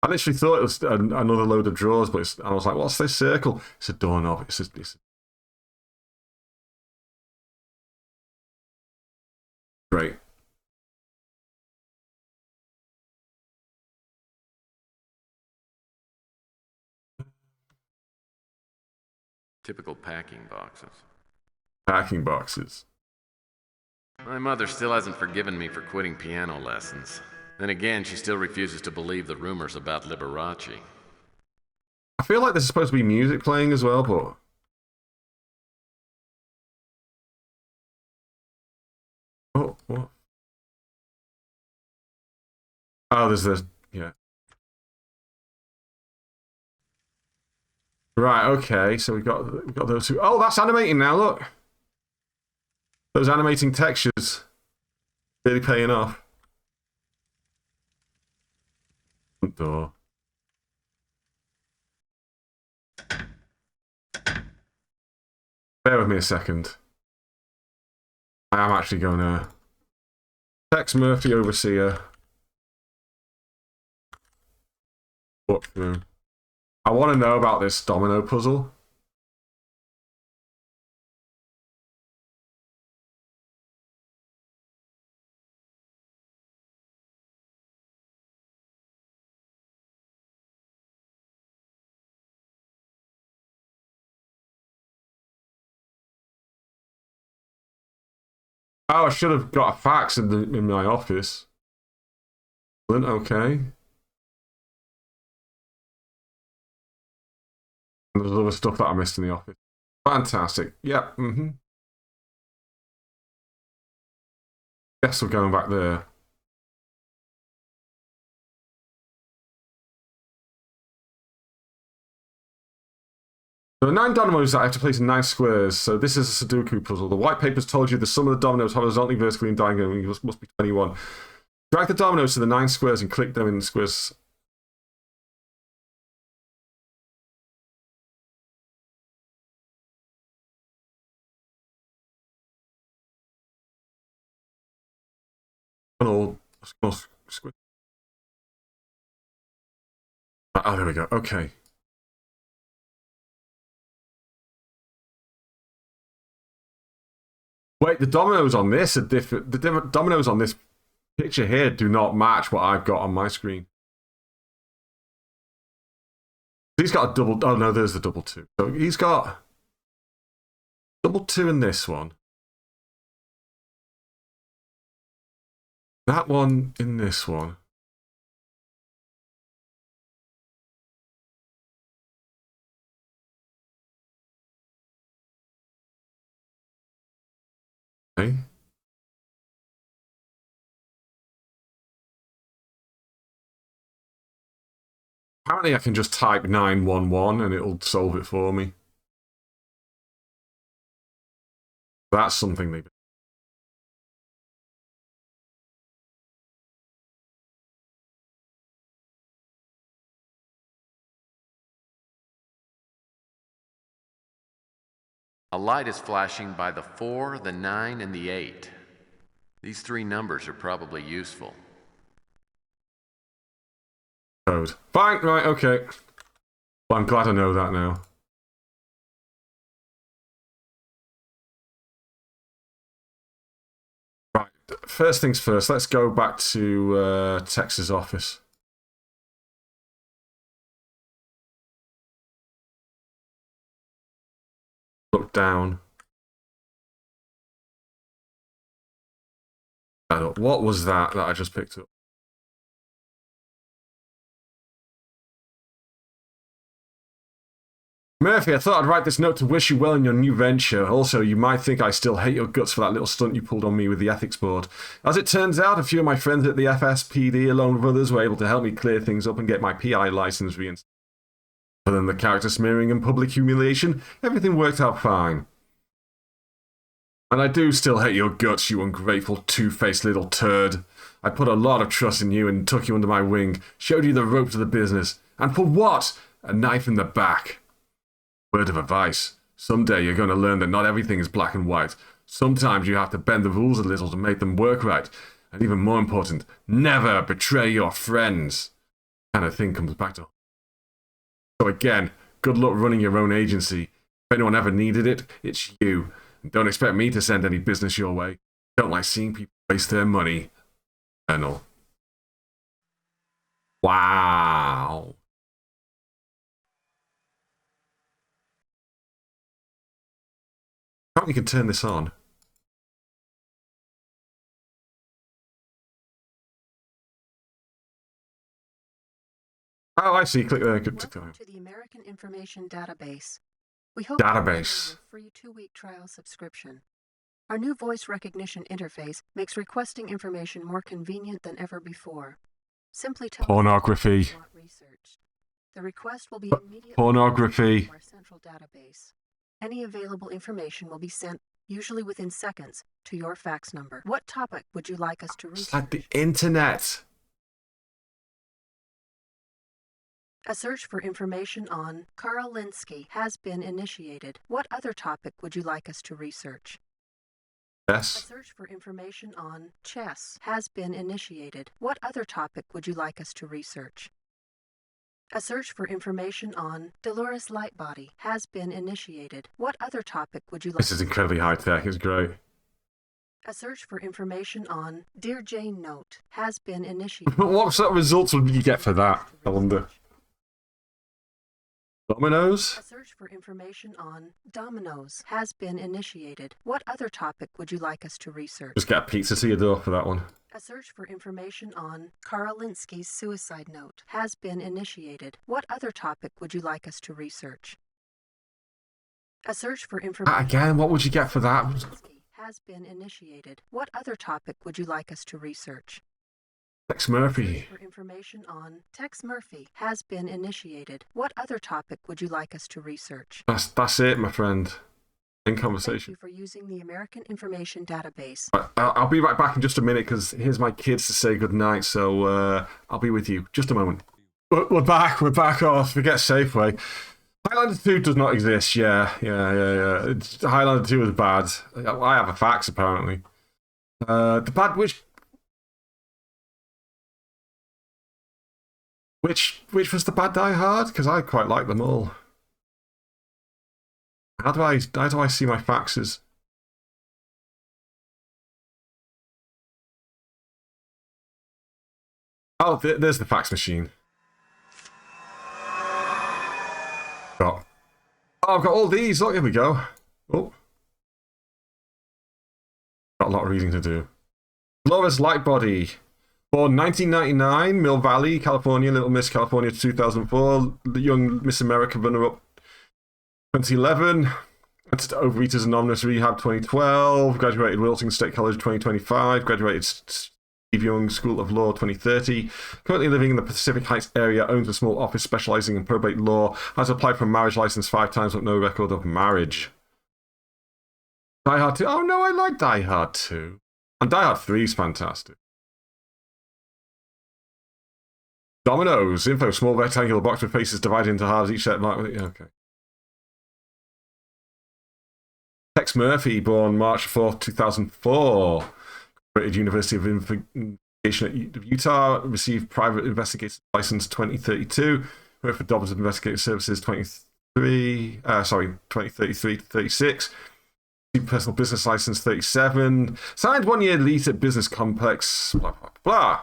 I literally thought it was another load of drawers, but I was like, what's this circle? It's a doorknob. It's great. Typical packing boxes. Packing boxes. My mother still hasn't forgiven me for quitting piano lessons. Then again, she still refuses to believe the rumors about Liberace. I feel like there's supposed to be music playing as well, but... Oh, what? Oh, there's this... Yeah. Right, okay, so we got those two. Oh, that's animating now, look! Those animating textures. Really paying off. Front door. Bear with me a second. I am actually going to... Tex Murphy, overseer. Walk through. I want to know about this domino puzzle. Oh, I should have got a fax in my office. Okay. And there's other stuff that I missed in the office. Fantastic. Yep. Guess we're going back there. There are 9 dominoes that I have to place in 9 squares, so this is a Sudoku puzzle. The white paper's told you the sum of the dominoes horizontally, vertically, and diagonally must be 21. Drag the dominoes to the 9 squares and click them in the squares. Oh, there we go. Okay. Wait, the dominoes on this are different. The dominoes on this picture here do not match what I've got on my screen. He's got a double... Oh, no, there's the double 2. So he's got double 2 in this one. That one in this one. Okay. Apparently I can just type 911 and it'll solve it for me. That's something they... A light is flashing by the 4, the 9, and the 8. These 3 numbers are probably useful. Code. Fine, right, okay. Well, I'm glad I know that now. Right, first things first, let's go back to Tex's office. Look down. What was that I just picked up? Murphy, I thought I'd write this note to wish you well in your new venture. Also, you might think I still hate your guts for that little stunt you pulled on me with the ethics board. As it turns out, a few of my friends at the FSPD, along with others, were able to help me clear things up and get my PI license reinstated. Other than the character smearing and public humiliation, everything worked out fine. And I do still hate your guts, you ungrateful, two-faced little turd. I put a lot of trust in you and took you under my wing, showed you the ropes of the business. And for what? A knife in the back. Word of advice. Someday you're going to learn that not everything is black and white. Sometimes you have to bend the rules a little to make them work right. And even more important, never betray your friends. Kind of thing comes back to... So again, good luck running your own agency. If anyone ever needed it, it's you. And don't expect me to send any business your way. Don't like seeing people waste their money. Colonel. Wow. How you can turn this on? Oh, I see. Click there. Welcome to the American Information Database. We hope Database. you enjoy your free 2-week trial subscription. Our new voice recognition interface makes requesting information more convenient than ever before. Simply tell Pornography. us what you want researched. The request will be immediately Pornography. to our central database. Any available information will be sent, usually within seconds, to your fax number. What topic would you like us to research? It's like the internet. A search for information on Karl Linsky has been initiated. What other topic would you like us to research? A Yes. search for information on chess has been initiated. What other topic would you like us to research? A search for information on Dolores Lightbody has been initiated. What other topic would you like? This is incredibly high tech. It's great. A search for information on Dear Jane Note has been initiated. What sort of results would you get for that? I wonder. Dominoes? A search for information on dominoes has been initiated. What other topic would you like us to research? Just get a pizza to your door for that one. A search for information on Karl Linsky's suicide note has been initiated. What other topic would you like us to research? A search for information Again, what would you get for that? Linsky has been initiated. What other topic would you like us to research? Tex Murphy. For information on Tex Murphy has been initiated. What other topic would you like us to research? That's it, my friend. In Thank conversation. you for using the American Information Database. I'll be right back in just a minute because here's my kids to say goodnight. So I'll be with you just a moment. We're back. We're back off. Forget Safeway. Highlander 2 does not exist. Yeah. Highlander 2 is bad. I have a fax apparently. The bad which was the bad Die Hard? Because I quite like them all. How do I see my faxes? Oh, there's the fax machine. Oh, I've got all these. Look, here we go. Oh. Got a lot of reading to do. Dolores Lightbody. Born 1999, Mill Valley, California. Little Miss California 2004. Young Miss America runner-up 2011. Went to Overeaters Anonymous Rehab 2012. Graduated Wilson State College 2025. Graduated Steve Young School of Law 2030. Currently living in the Pacific Heights area. Owns a small office specializing in probate law. Has applied for a marriage license 5 times but no record of marriage. Die Hard 2. Oh no, I like Die Hard 2. And Die Hard 3 is fantastic. Dominoes. Info. Small rectangular box with faces divided into halves. Each set marked with... Okay. Tex Murphy, born March 4th, 2004. Graduated University of Investigation at Utah. Received private investigator license 2032. Worked for Dobbs Investigative Services 2033 to 36. Personal business license 37. Signed 1-year lease at Business Complex. Blah, blah, blah.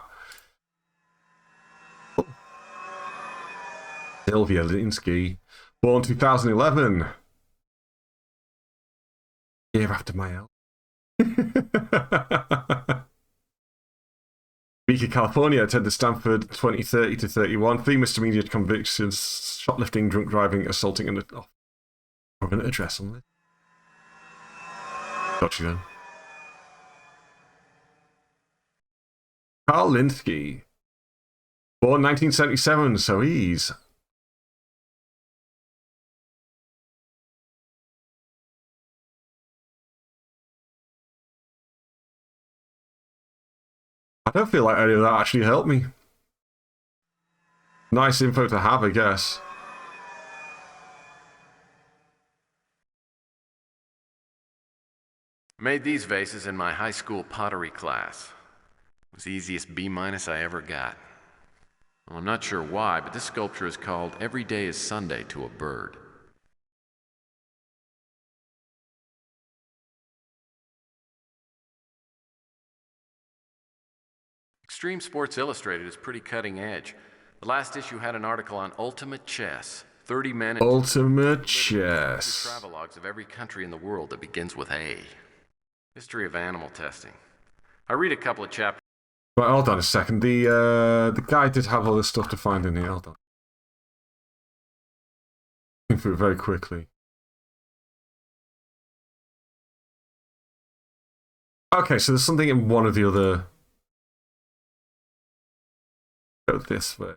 Sylvia Linsky, born 2011. Year after my health. Beaker, California, attended Stanford 2030 to 31. 3 misdemeanor convictions: shoplifting, drunk driving, assaulting, and an address on this. Got you then. Carl Linsky, born 1977, so he's... I don't feel like any of that actually helped me. Nice info to have, I guess. Made these vases in my high school pottery class. It was the easiest B- I ever got. Well, I'm not sure why, but this sculpture is called Every Day is Sunday to a Bird. Extreme Sports Illustrated is pretty cutting edge. The last issue had an article on ultimate chess. 30 men... Ultimate chess. Travelogues of every country in the world that begins with A. History of animal testing. I read a couple of chapters... Right, hold on a second. The guy did have all this stuff to find in here. Hold on. Looking through it very quickly. Okay, so there's something in one of the other... Go this way.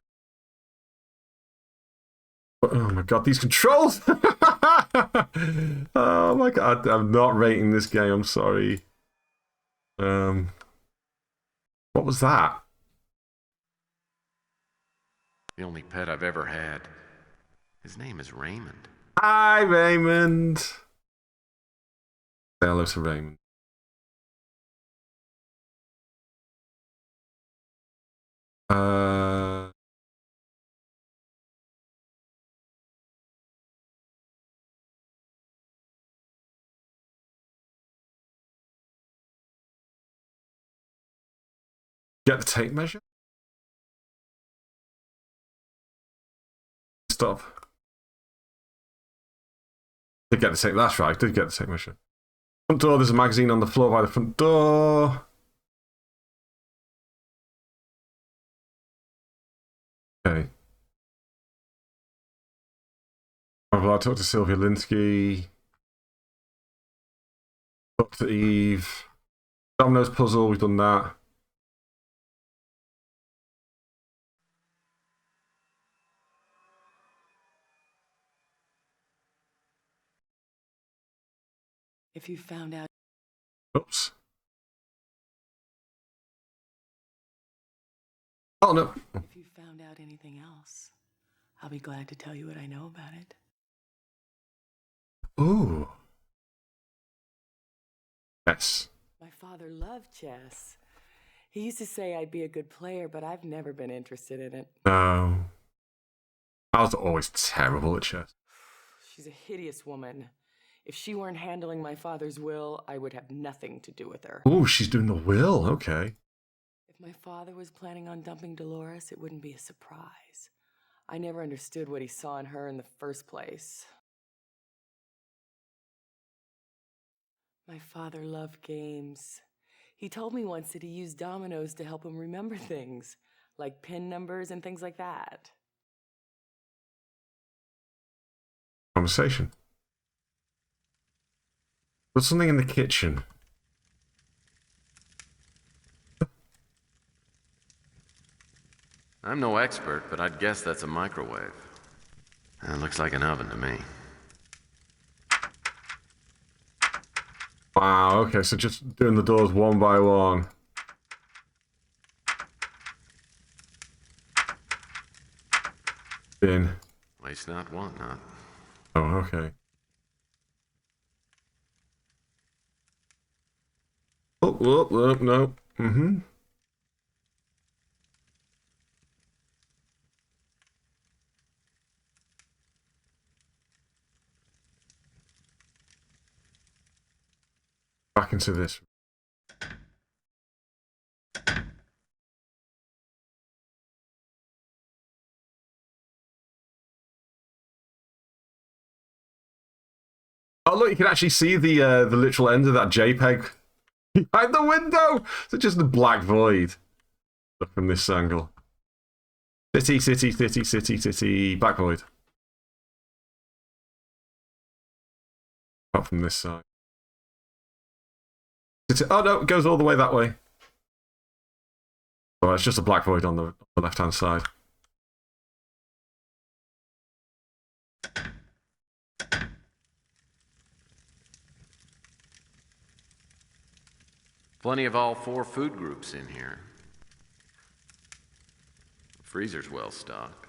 Oh my god, these controls! Oh my god, I'm not rating this game, I'm sorry. What was that? The only pet I've ever had. His name is Raymond. Hi, Raymond! Say hello to Raymond. Get the tape measure? Stop. Did get the tape, that's right, did get the tape measure. Front door, there's a magazine on the floor by the front door. Okay. I'll talk to Sylvia Linsky. Talk to Eve. Dominoes puzzle, we've done that. If you found out... Oops. Oh, no. If you found out anything else, I'll be glad to tell you what I know about it. Ooh. Yes. My father loved chess. He used to say I'd be a good player, but I've never been interested in it. No. I was always terrible at chess. She's a hideous woman. If she weren't handling my father's will, I would have nothing to do with her. Ooh, she's doing the will. Okay. If If my father was planning on dumping Dolores, it wouldn't be a surprise. I never understood what he saw in her in the first place. My father loved games. He told me once that he used dominoes to help him remember things, like pin numbers and things like that. Conversation. There's something in the kitchen. I'm no expert, but I'd guess that's a microwave. It looks like an oven to me. Wow, okay, so just doing the doors one by one. In. Waste not, want not. Oh, okay. Oh, no. Mm-hmm. Back into this. Oh look, you can actually see the literal end of that JPEG behind the window. So just the black void. Look from this angle. City, black void. Up from this side. Oh no, it goes all the way that way. Oh, it's just a black void on the left-hand side. Plenty of all 4 food groups in here. The freezer's well stocked.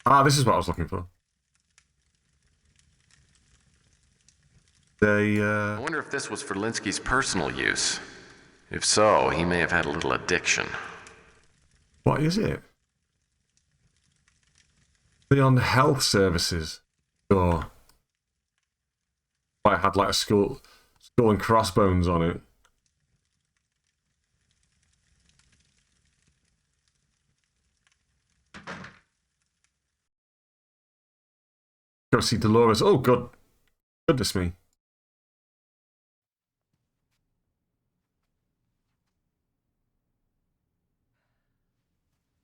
Ah, this is what I was looking for. I wonder if this was for Linsky's personal use. If so, he may have had a little addiction. What is it? Beyond health services. Or I had like a skull and crossbones on it. Go see Dolores. Oh, God. Goodness me.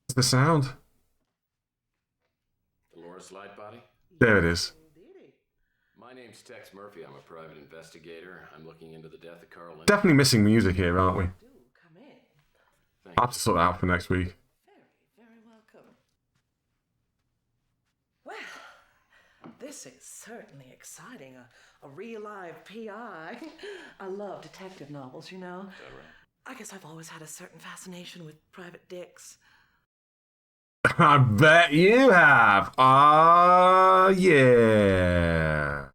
What's the sound? Dolores Lightbody? There it is. My name's Tex Murphy. I'm a private investigator. I'm looking into the death of Carl. Definitely missing music here, aren't we? Come in. I'll have to sort that out for next week. Very welcome. Well, this is certainly exciting. A real live PI. I love detective novels, you know. Is that right? I guess I've always had a certain fascination with private dicks. I bet you have. Ah, yeah.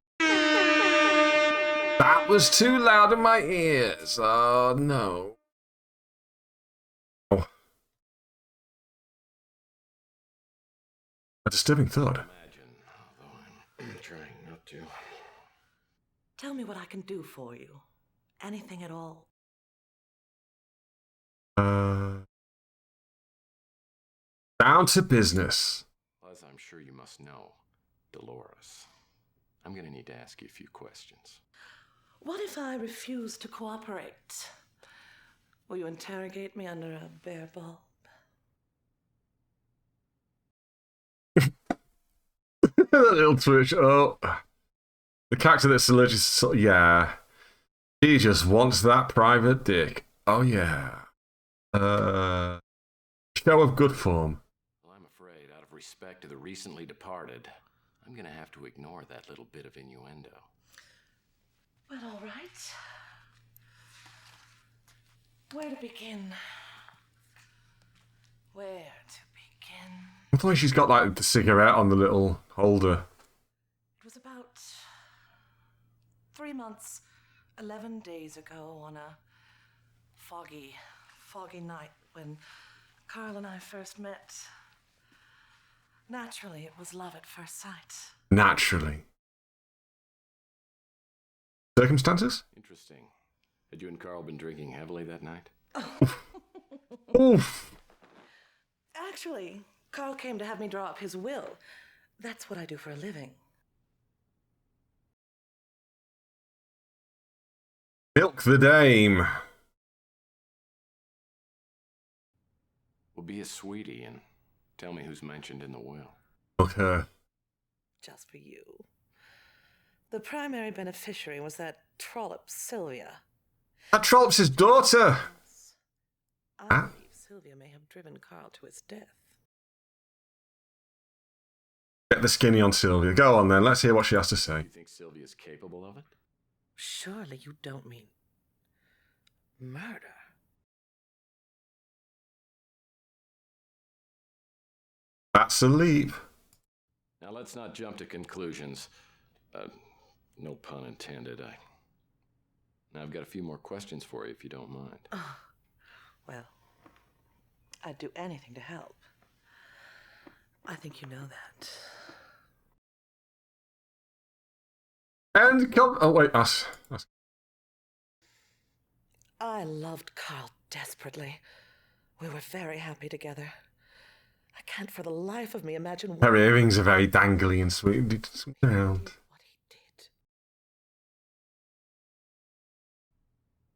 That was too loud in my ears. Oh, no. Oh. A disturbing thought. Imagine, although I'm trying not to. Tell me what I can do for you. Anything at all. Down to business. As I'm sure you must know, Dolores, I'm gonna need to ask you a few questions. What if I refuse to cooperate? Will you interrogate me under a bare bulb? That little twitch. Oh. The character that's allergic to... Yeah. He just wants that private dick. Oh, yeah. Show of good form. Well, I'm afraid, out of respect to the recently departed, I'm gonna have to ignore that little bit of innuendo. Well, all right. Where to begin? Where to begin? I thought she's got, like, the cigarette on the little holder. It was about 3 months, 11 days ago on a foggy night when Carl and I first met. Naturally, it was love at first sight. Naturally. Circumstances? Interesting. Had you and Carl been drinking heavily that night? Oof. Actually, Carl came to have me draw up his will. That's what I do for a living. Milk the dame. Well, be a sweetie and tell me who's mentioned in the will. Milk her. Just for you. The primary beneficiary was that trollop, Sylvia. That Trollop's his daughter. I believe Sylvia may have driven Carl to his death. Get the skinny on Sylvia. Go on then, let's hear what she has to say. You think Sylvia's capable of it? Surely you don't mean murder. That's a leap. Now let's not jump to conclusions. No pun intended. Now I've got a few more questions for you if you don't mind. Oh, well, I'd do anything to help. I think you know that. And come. Oh, wait, us. I loved Carl desperately. We were very happy together. I can't for the life of me imagine Her earrings are very dangly and sweet. Did something around. what he did.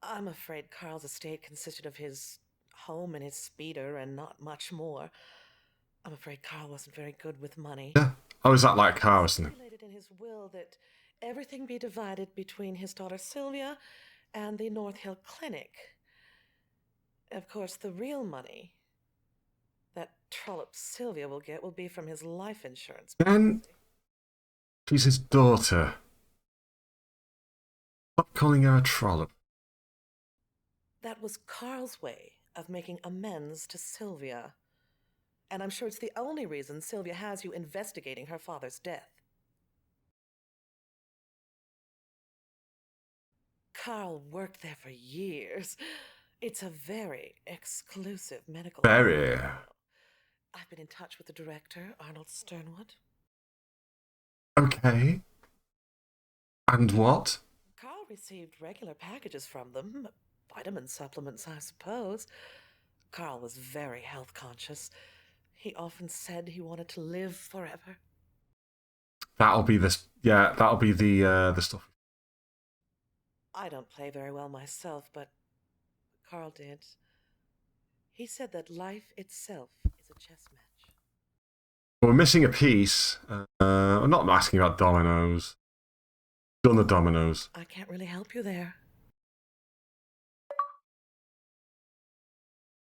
I'm afraid Carl's estate consisted of his home and his speeder and not much more. I'm afraid Carl wasn't very good with money. Yeah. Oh, is that like cars? He stipulated in his will that everything be divided between his daughter Sylvia and the North Hill Clinic. Of course, the real money that trollop Sylvia will get will be from his life insurance. And she's his daughter. Stop calling her a trollop. That was Carl's way of making amends to Sylvia. And I'm sure it's the only reason Sylvia has you investigating her father's death. Carl worked there for years. It's a very exclusive medical... Very. I've been in touch with the director, Arnold Sternwood. Okay. And what? Carl received regular packages from them. Vitamin supplements, I suppose. Carl was very health conscious. He often said he wanted to live forever. That'll be this. Yeah, that'll be the stuff. I don't play very well myself, but Carl did. He said that life itself is a chess match. We're missing a piece. I'm not asking about dominoes. Done the dominoes. I can't really help you there.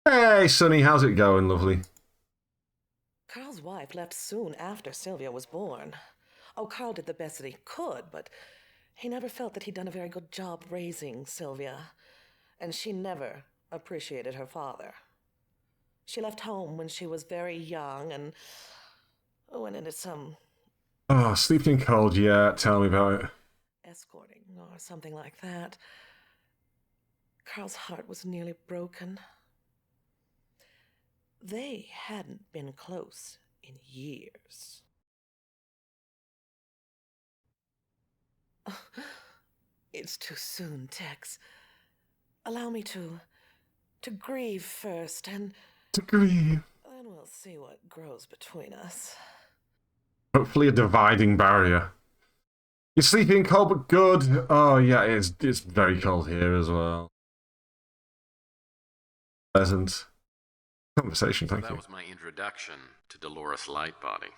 Hey, Sonny, how's it going, lovely? Carl's wife left soon after Sylvia was born. Oh, Carl did the best that he could, but he never felt that he'd done a very good job raising Sylvia. And she never appreciated her father. She left home when she was very young and went into some Oh, sleeping cold, yeah, tell me about it. escorting or something like that. Carl's heart was nearly broken. They hadn't been close in years. It's too soon, Tex. Allow me to grieve first, and To grieve. then we'll see what grows between us. Hopefully a dividing barrier. You're sleeping cold but good. Oh, yeah, it's very cold here as well. Pleasant conversation, thank That you. was my introduction to Dolores Lightbody.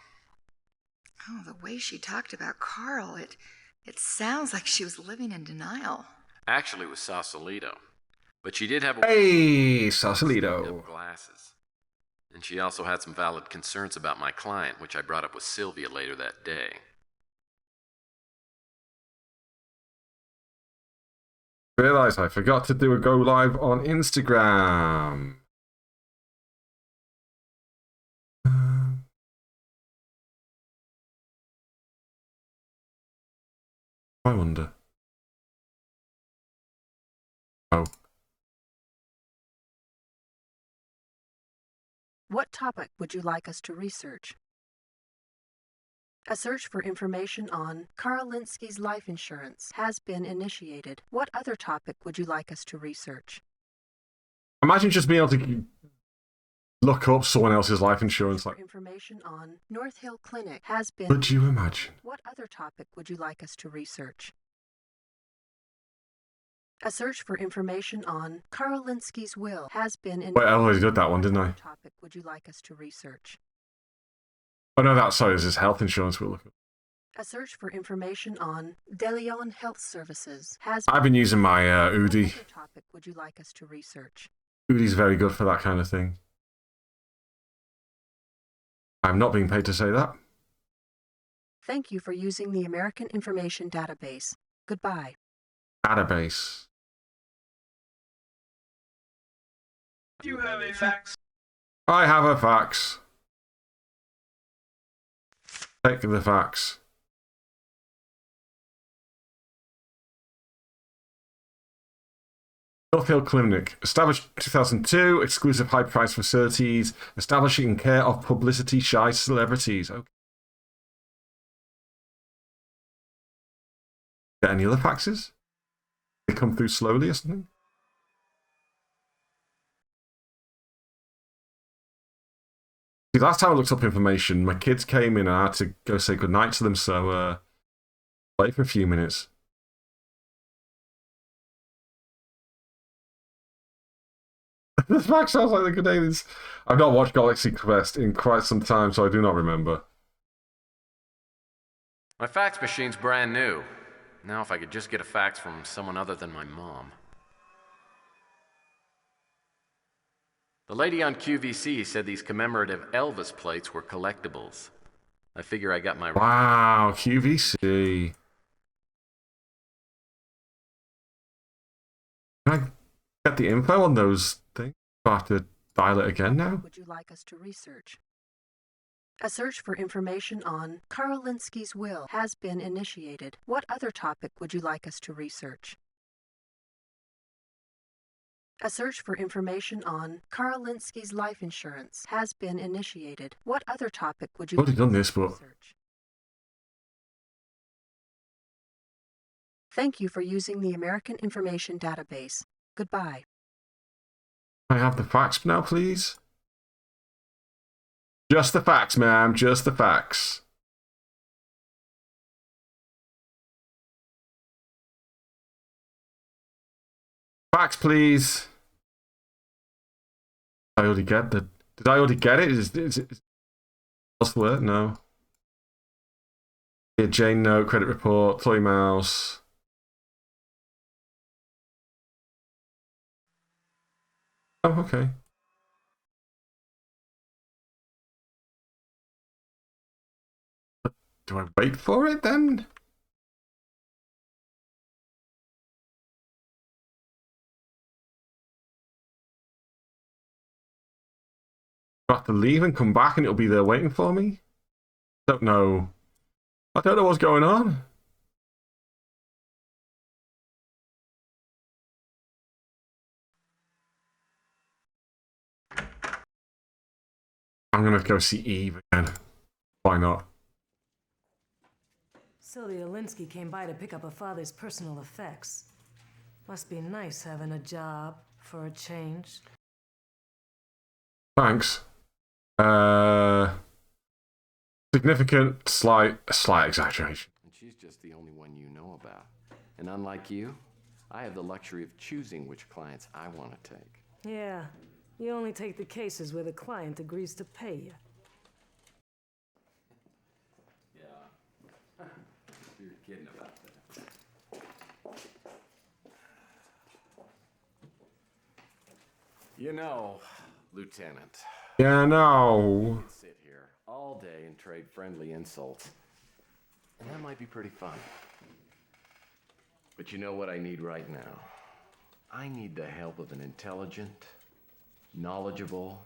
Oh, the way she talked about Carl, it sounds like she was living in denial. Actually, it was Sausalito. But she did have a Hey, of Sausalito. glasses. And she also had some valid concerns about my client, which I brought up with Sylvia later that day. Realised I forgot to do a go live on Instagram. I wonder. Oh. What topic would you like us to research? A search for information on Carl Linsky's life insurance has been initiated. What other topic would you like us to research? Imagine just being able to look up someone else's life insurance. Like, Information on North Hill Clinic has been... could you imagine? What other topic would you like us to research? A search for information on Carl Linsky's will has been... Wait, I already did that one, didn't I? What topic would you like us to research? Oh no, sorry, this is health insurance we're looking at. A search for information on DeLeon Health Services has... I've been using my What Udi. other topic would you like us to research? Udi's very good for that kind of thing. I'm not being paid to say that. Thank you for using the American Information Database. Goodbye. Database. Do you have a fax? I have a fax. Take the fax. North Hill Clinic. Established 2002. Exclusive high-priced facilities. Establishing care of publicity-shy celebrities. Okay. Get any other faxes? They come through slowly or something? See, last time I looked up information, my kids came in and I had to go say goodnight to them, so play for a few minutes. The fact sounds like the good days. I've not watched Galaxy Quest in quite some time, so I do not remember. My fax machine's brand new. Now if I could just get a fax from someone other than my mom. The lady on QVC said these commemorative Elvis plates were collectibles. I figure I got my... Wow, QVC. Can I get the info on those things? Do I have to dial it again now? Would you like us to research? A search for information on Carl Linsky's will has been initiated. What other topic would you like us to research? A search for information on Carl Linsky's life insurance has been initiated. What other topic would you I've already done us this, to but... research? Thank you for using the American Information Database. Goodbye. Can I have the fax now, please? Just the fax, ma'am. Just the fax. Fax, please. I already get the... Did I already get it? Is it elsewhere? No. Yeah, Jane note, credit report, toy mouse. Oh, okay. Do I wait for it then? I have to leave and come back and it'll be there waiting for me? Don't know. I don't know what's going on. I'm gonna go see Eve again. Why not? Sylvia Linsky came by to pick up her father's personal effects. Must be nice having a job for a change. Thanks. Significant, slight exaggeration. And she's just the only one you know about. And unlike you, I have the luxury of choosing which clients I want to take. Yeah, you only take the cases where the client agrees to pay you. Yeah. You're kidding about that. You know, Lieutenant. Yeah, no. Sit here all day and trade friendly insults. And that might be pretty fun. But you know what I need right now? I need the help of an intelligent, knowledgeable,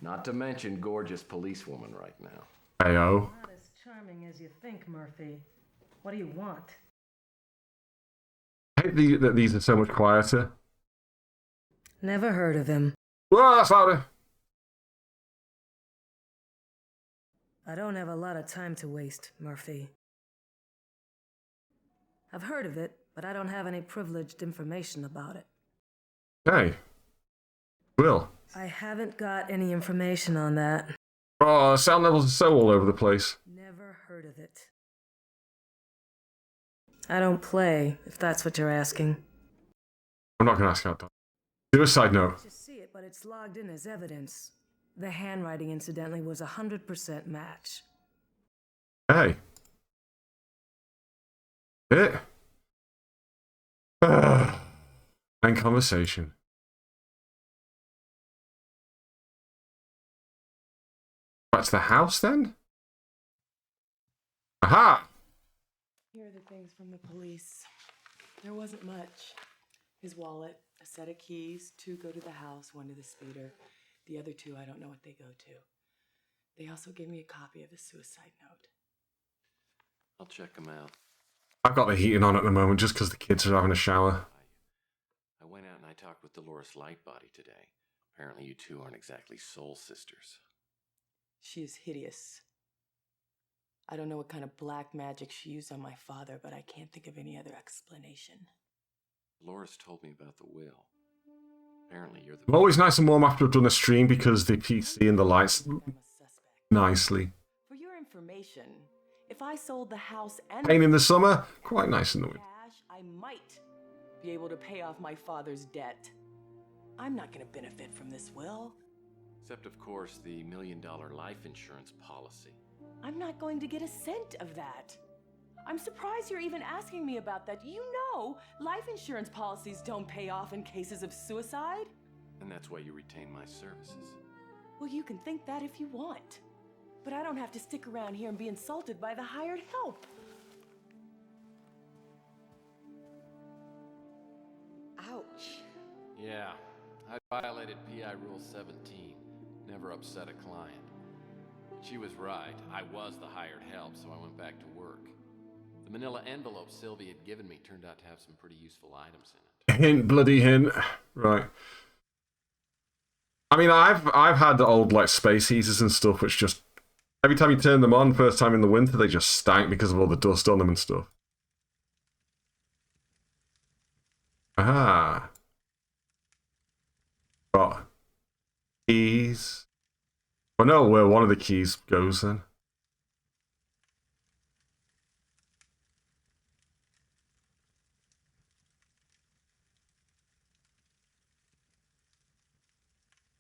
not to mention gorgeous policewoman right now. Heyo. Not as charming as you think, Murphy. What do you want? I hate that these are so much quieter. Never heard of him. Whoa, that's louder. I don't have a lot of time to waste, Murphy. I've heard of it, but I don't have any privileged information about it. Hey. Will. I haven't got any information on that. Oh, sound levels are so all over the place. Never heard of it. I don't play, if that's what you're asking. I'm not going to ask you that. Suicide note. I just see it, but it's logged in as evidence. The handwriting, incidentally, was 100% match. Hey. It. End conversation. Back to the house then? Aha! Here are the things from the police. There wasn't much. His wallet, a set of keys, 2 go to the house, 1 to the speeder. The other 2, I don't know what they go to. They also gave me a copy of the suicide note. I'll check them out. I've got the heating on at the moment just because the kids are having a shower. I went out and I talked with Dolores Lightbody today. Apparently you two aren't exactly soul sisters. She is hideous. I don't know what kind of black magic she used on my father, but I can't think of any other explanation. Dolores told me about the will. Apparently you're the... I'm always nice and warm after I've done a stream because the PC and the lights nicely. For your information, if I sold the house and Pain in the summer, quite nice and warm. cash, I might be able to pay off my father's debt. I'm not going to benefit from this will. Except, of course, the $1 million life insurance policy. I'm not going to get a cent of that. I'm surprised you're even asking me about that. You know, life insurance policies don't pay off in cases of suicide. And that's why you retain my services. Well, you can think that if you want. But I don't have to stick around here and be insulted by the hired help. Ouch. Yeah, I violated PI Rule 17. Never upset a client. She was right. I was the hired help, so I went back to work. The manila envelope Sylvie had given me turned out to have some pretty useful items in it. Hint, bloody hint. Right. I mean, I've had the old like space heaters and stuff, which just every time you turn them on, first time in the winter, they just stank because of all the dust on them and stuff. Aha. Got keys. I know where one of the keys goes then.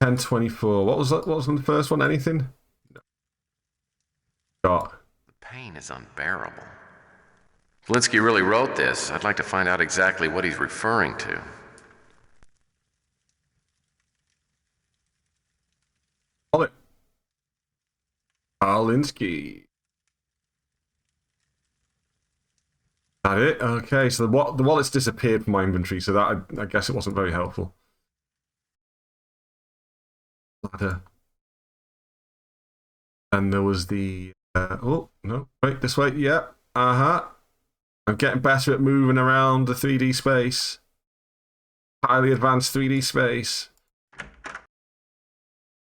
$10.24. What was that? What was on the first one? Anything? No. Got. The pain is unbearable. Valinsky really wrote this. I'd like to find out exactly what he's referring to. Hold it. Alinsky. That it? Okay, so the wallet's disappeared from my inventory, so that I guess it wasn't very helpful. Ladder. And there was the oh no, wait, this way, yeah. I'm getting better at moving around the 3D space. Highly advanced 3D space.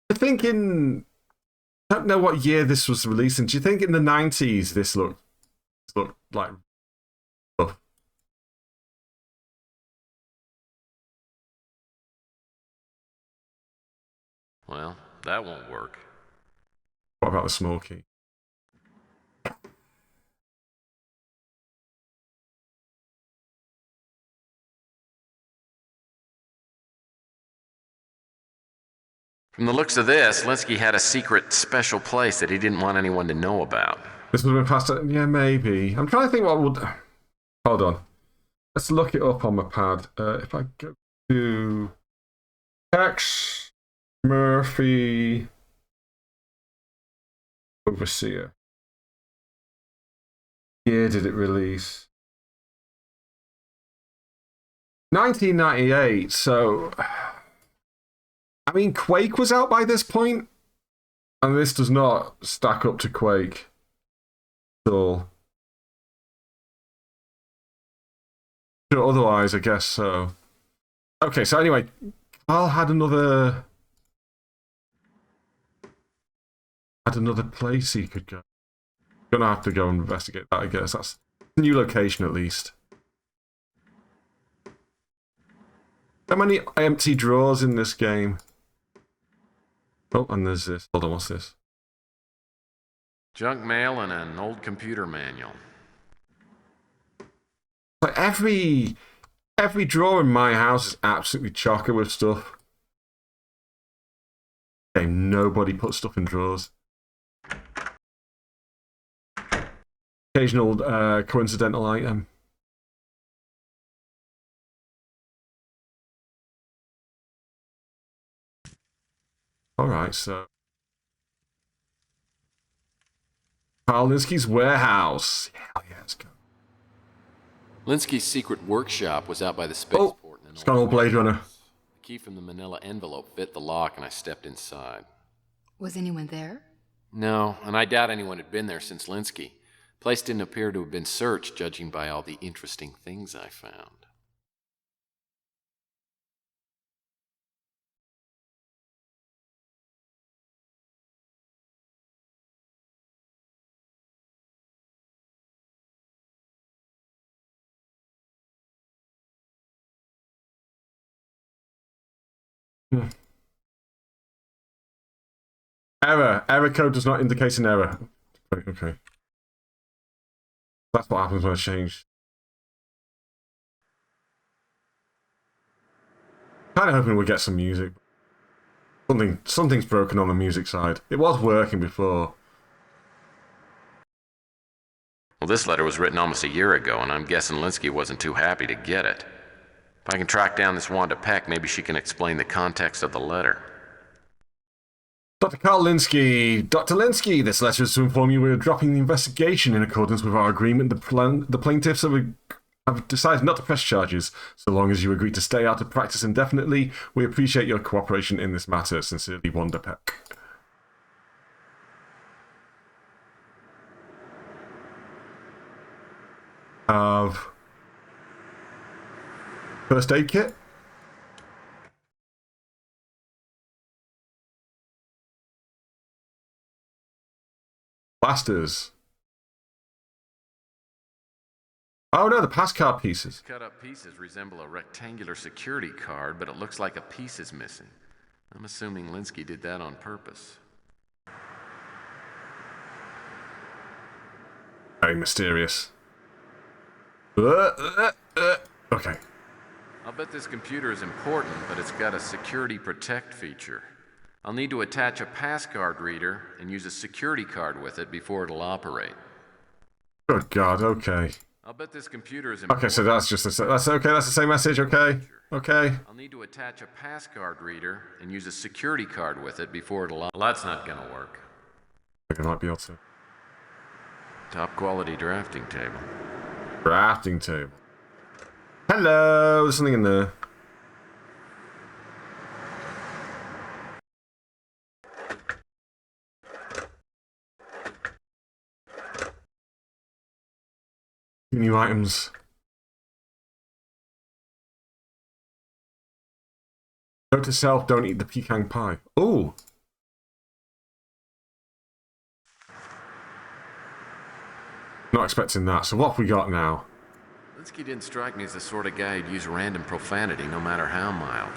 I think in I don't know what year this was released in. Do you think in the 90s this looked like rough? Well, that won't work. What about the small key? From the looks of this, Linsky had a secret special place that he didn't want anyone to know about. This would have been faster. Yeah, maybe. I'm trying to think what would. Hold on. Let's look it up on my pad. If I go to Tex Murphy Overseer. Year did it release? 1998. So, I mean, Quake was out by this point, and this does not stack up to Quake at all. Sure, otherwise, I guess so. Okay, so anyway, Carl had another had another place he could go. Gonna have to go and investigate that, I guess. That's a new location, at least. How many empty drawers in this game? Oh, and there's this. Hold on, what's this? Junk mail and an old computer manual. Like every drawer in my house is absolutely chocker with stuff. Okay, nobody puts stuff in drawers. Occasional coincidental item. Alright, so... Carl Linsky's warehouse. Hell yeah, let's go. Linsky's secret workshop was out by the spaceport. It's got an old Blade Runner. The key from the manila envelope fit the lock, and I stepped inside. Was anyone there? No, and I doubt anyone had been there since Linsky. The place didn't appear to have been searched, judging by all the interesting things I found. Error. Error code does not indicate an error. Okay. That's what happens when I change. Kind of hoping we'll get some music. Something's broken on the music side. It was working before. Well, this letter was written almost a year ago, and I'm guessing Linsky wasn't too happy to get it. If I can track down this Wanda Peck, maybe she can explain the context of the letter. Dr. Carl Linsky. Dr. Linsky, this letter is to inform you we are dropping the investigation in accordance with our agreement. The plaintiffs have decided not to press charges. So long as you agree to stay out of practice indefinitely, we appreciate your cooperation in this matter. Sincerely, Wanda Peck. First aid kit? Blasters. Oh no, the pass card pieces. Cut up pieces resemble a rectangular security card, but it looks like a piece is missing. I'm assuming Linsky did that on purpose. Very mysterious. Okay. I'll bet this computer is important, but it's got a security protect feature. I'll need to attach a pass card reader and use a security card with it before it'll operate. Good God, okay. I'll bet this computer is important. Okay, so that's just that's okay, that's the same message, okay? Okay. I'll need to attach a pass card reader and use a security card with it before it'll... Well, that's not gonna work. I think I might be able to. Top quality drafting table. Drafting table. Hello, there's something in there. New items. Note to self, don't eat the pecan pie. Oh! Not expecting that. So what have we got now? Linsky didn't strike me as the sort of guy who'd use random profanity, no matter how mild.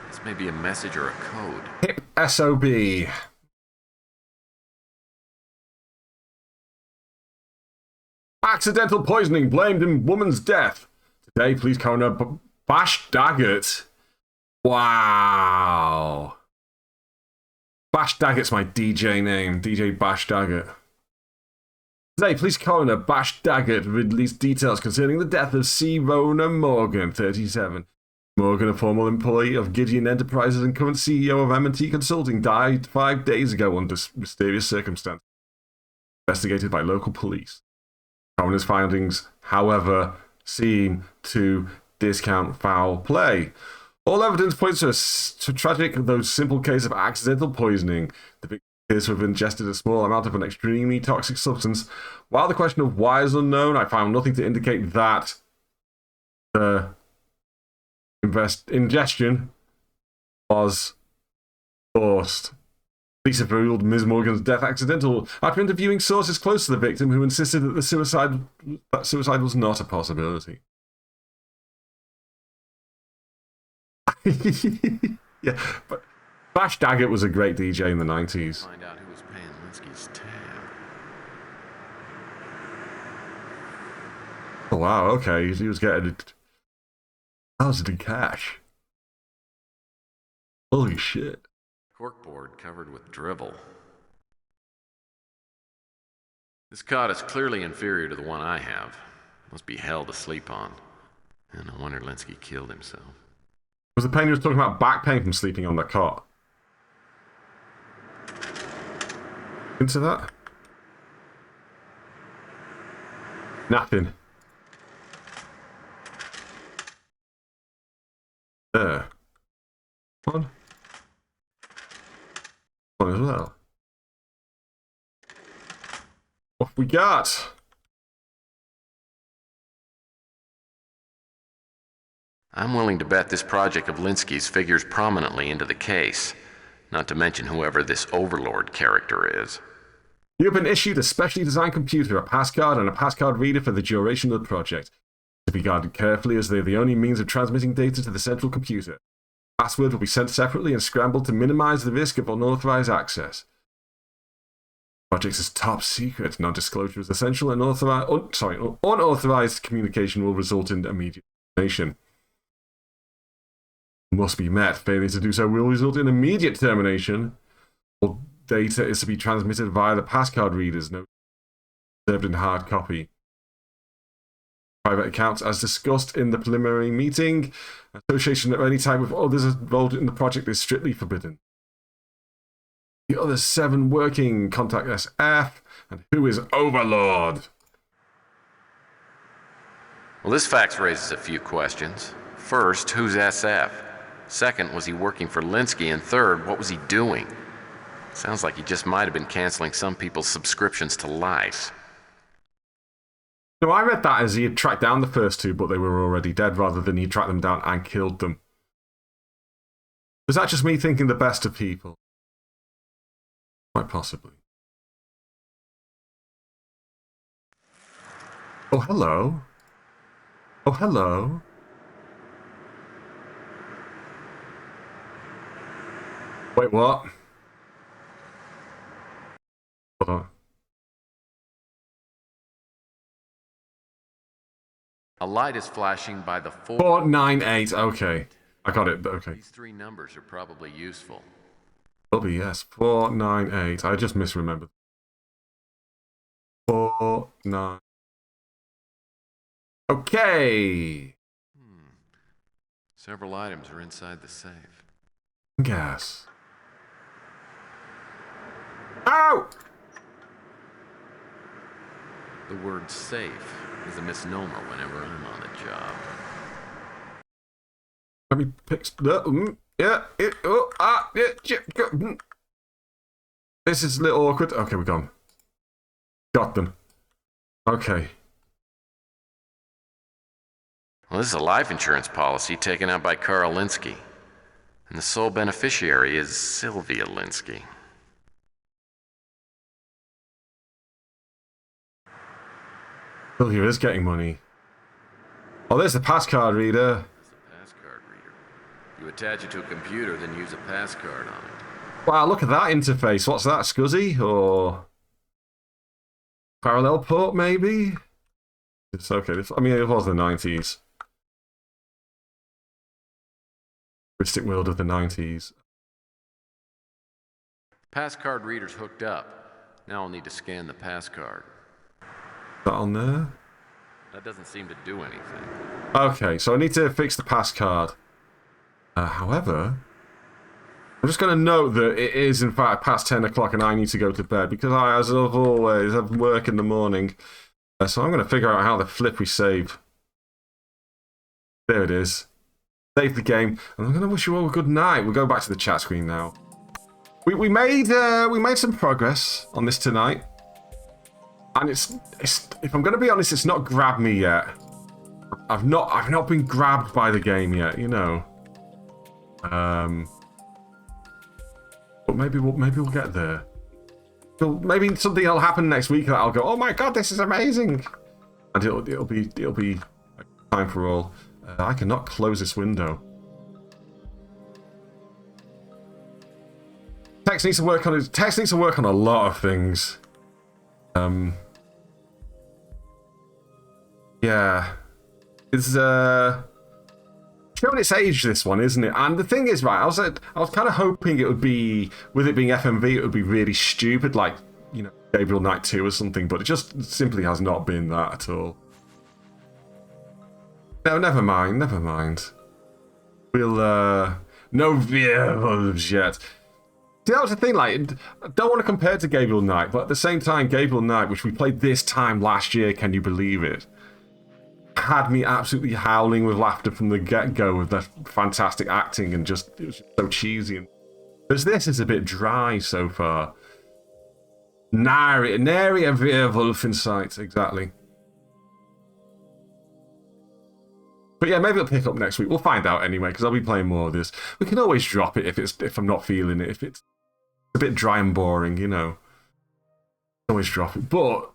This may be a message or a code. Hip SOB. Accidental poisoning blamed in woman's death. Today, police coroner Bash Daggett. Wow. Bash Daggett's my DJ name. DJ Bash Daggett. Today, police coroner Bash Daggett released details concerning the death of C. Rona Morgan, 37. Morgan, a former employee of Gideon Enterprises and current CEO of M&T Consulting, died 5 days ago under mysterious circumstances. Investigated by local police. Coroner's findings, however, seem to discount foul play. All evidence points to a tragic, though simple case of accidental poisoning. The victim appears to have ingested a small amount of an extremely toxic substance. While the question of why is unknown, I found nothing to indicate that the ingestion was forced. Police have ruled Ms. Morgan's death accidental after interviewing sources close to the victim who insisted that suicide was not a possibility. Yeah, but Bash Daggett was a great DJ in the 90s. Find out who was paying Linsky's tab. Oh wow, okay, he was getting $1,000 in cash. Holy shit. Corkboard covered with dribble. This cot is clearly inferior to the one I have. Must be hell to sleep on. And no wonder Linsky killed himself. Was the pain he was talking about back pain from sleeping on the cot? Into that? Nothing. There. One. One as well. What have we got? I'm willing to bet this project of Linsky's figures prominently into the case, not to mention whoever this Overlord character is. You have been issued a specially designed computer, a passcard, and a passcard reader for the duration of the project. To be guarded carefully as they are the only means of transmitting data to the central computer. Password will be sent separately and scrambled to minimize the risk of unauthorized access. Project is top secret. Non-disclosure is essential, and unauthorized communication will result in immediate termination. Must be met. Failure to do so will result in immediate termination. All data is to be transmitted via the passcard readers, no served in hard copy. Private accounts, as discussed in the preliminary meeting, association of any type with others involved in the project is strictly forbidden. The other 7 working, contact SF, and who is Overlord? Well, this fax raises a few questions. First, who's SF? Second, was he working for Linsky? And third, what was he doing? Sounds like he just might have been canceling some people's subscriptions to Life. No, I read that as he had tracked down the first 2, but they were already dead, rather than he tracked them down and killed them. Was that just me thinking the best of people? Quite possibly. Oh, hello. Oh, hello. Wait, what? Hold on. A light is flashing by the 498. Okay. I got it. Okay. These 3 numbers are probably useful. WS 498. I just misremembered. 49. Okay. Several items are inside the safe. Gas. Ow! The word safe is a misnomer whenever I'm on the job. Let me pick. This is a little awkward. Okay, we're gone. Got them. Okay. Well, this is a life insurance policy taken out by Carl Linsky. And the sole beneficiary is Sylvia Linsky. Sylvia is getting money. Oh, there's the passcard reader. It's a passcard reader. You attach it to a computer, then use a passcard on it. Wow, look at that interface. What's that, SCSI? Or parallel port, maybe? It's okay. I mean, it was the 90s. Futuristic world of the 90s. Passcard reader's hooked up. Now I'll need to scan the passcard. That on there? That doesn't seem to do anything. Okay, so I need to fix the passcard. However, I'm just going to note that it is in fact past 10 o'clock and I need to go to bed because I, as of always, have work in the morning. So I'm going to figure out how the flip we save. There it is. Save the game. And I'm going to wish you all a good night. We'll go back to the chat screen now. We made some progress on this tonight. And it's if I'm going to be honest, it's not grabbed me yet. I've not been grabbed by the game yet, you know. But maybe we'll get there. Maybe something will happen next week that I'll go, oh my god, this is amazing, and it'll be time for all. I cannot close this window. Tex needs to work on a lot of things. Yeah, it's showing its age, this one, isn't it? And the thing is, right, I was kind of hoping it would be, with it being FMV, it would be really stupid, like, you know, Gabriel Knight 2 or something, but it just simply has not been that at all. No, never mind. We'll, no werewolves yet. See, that was the thing, like, I don't want to compare it to Gabriel Knight, but at the same time, Gabriel Knight, which we played this time last year, can you believe it? Had me absolutely howling with laughter from the get-go with that fantastic acting, and just, it was just so cheesy. Whereas this is a bit dry so far. Nary a werewolf in sight, exactly. But yeah, maybe it'll pick up next week. We'll find out anyway, because I'll be playing more of this. We can always drop it if I'm not feeling it. If it's a bit dry and boring, you know. Always drop it. But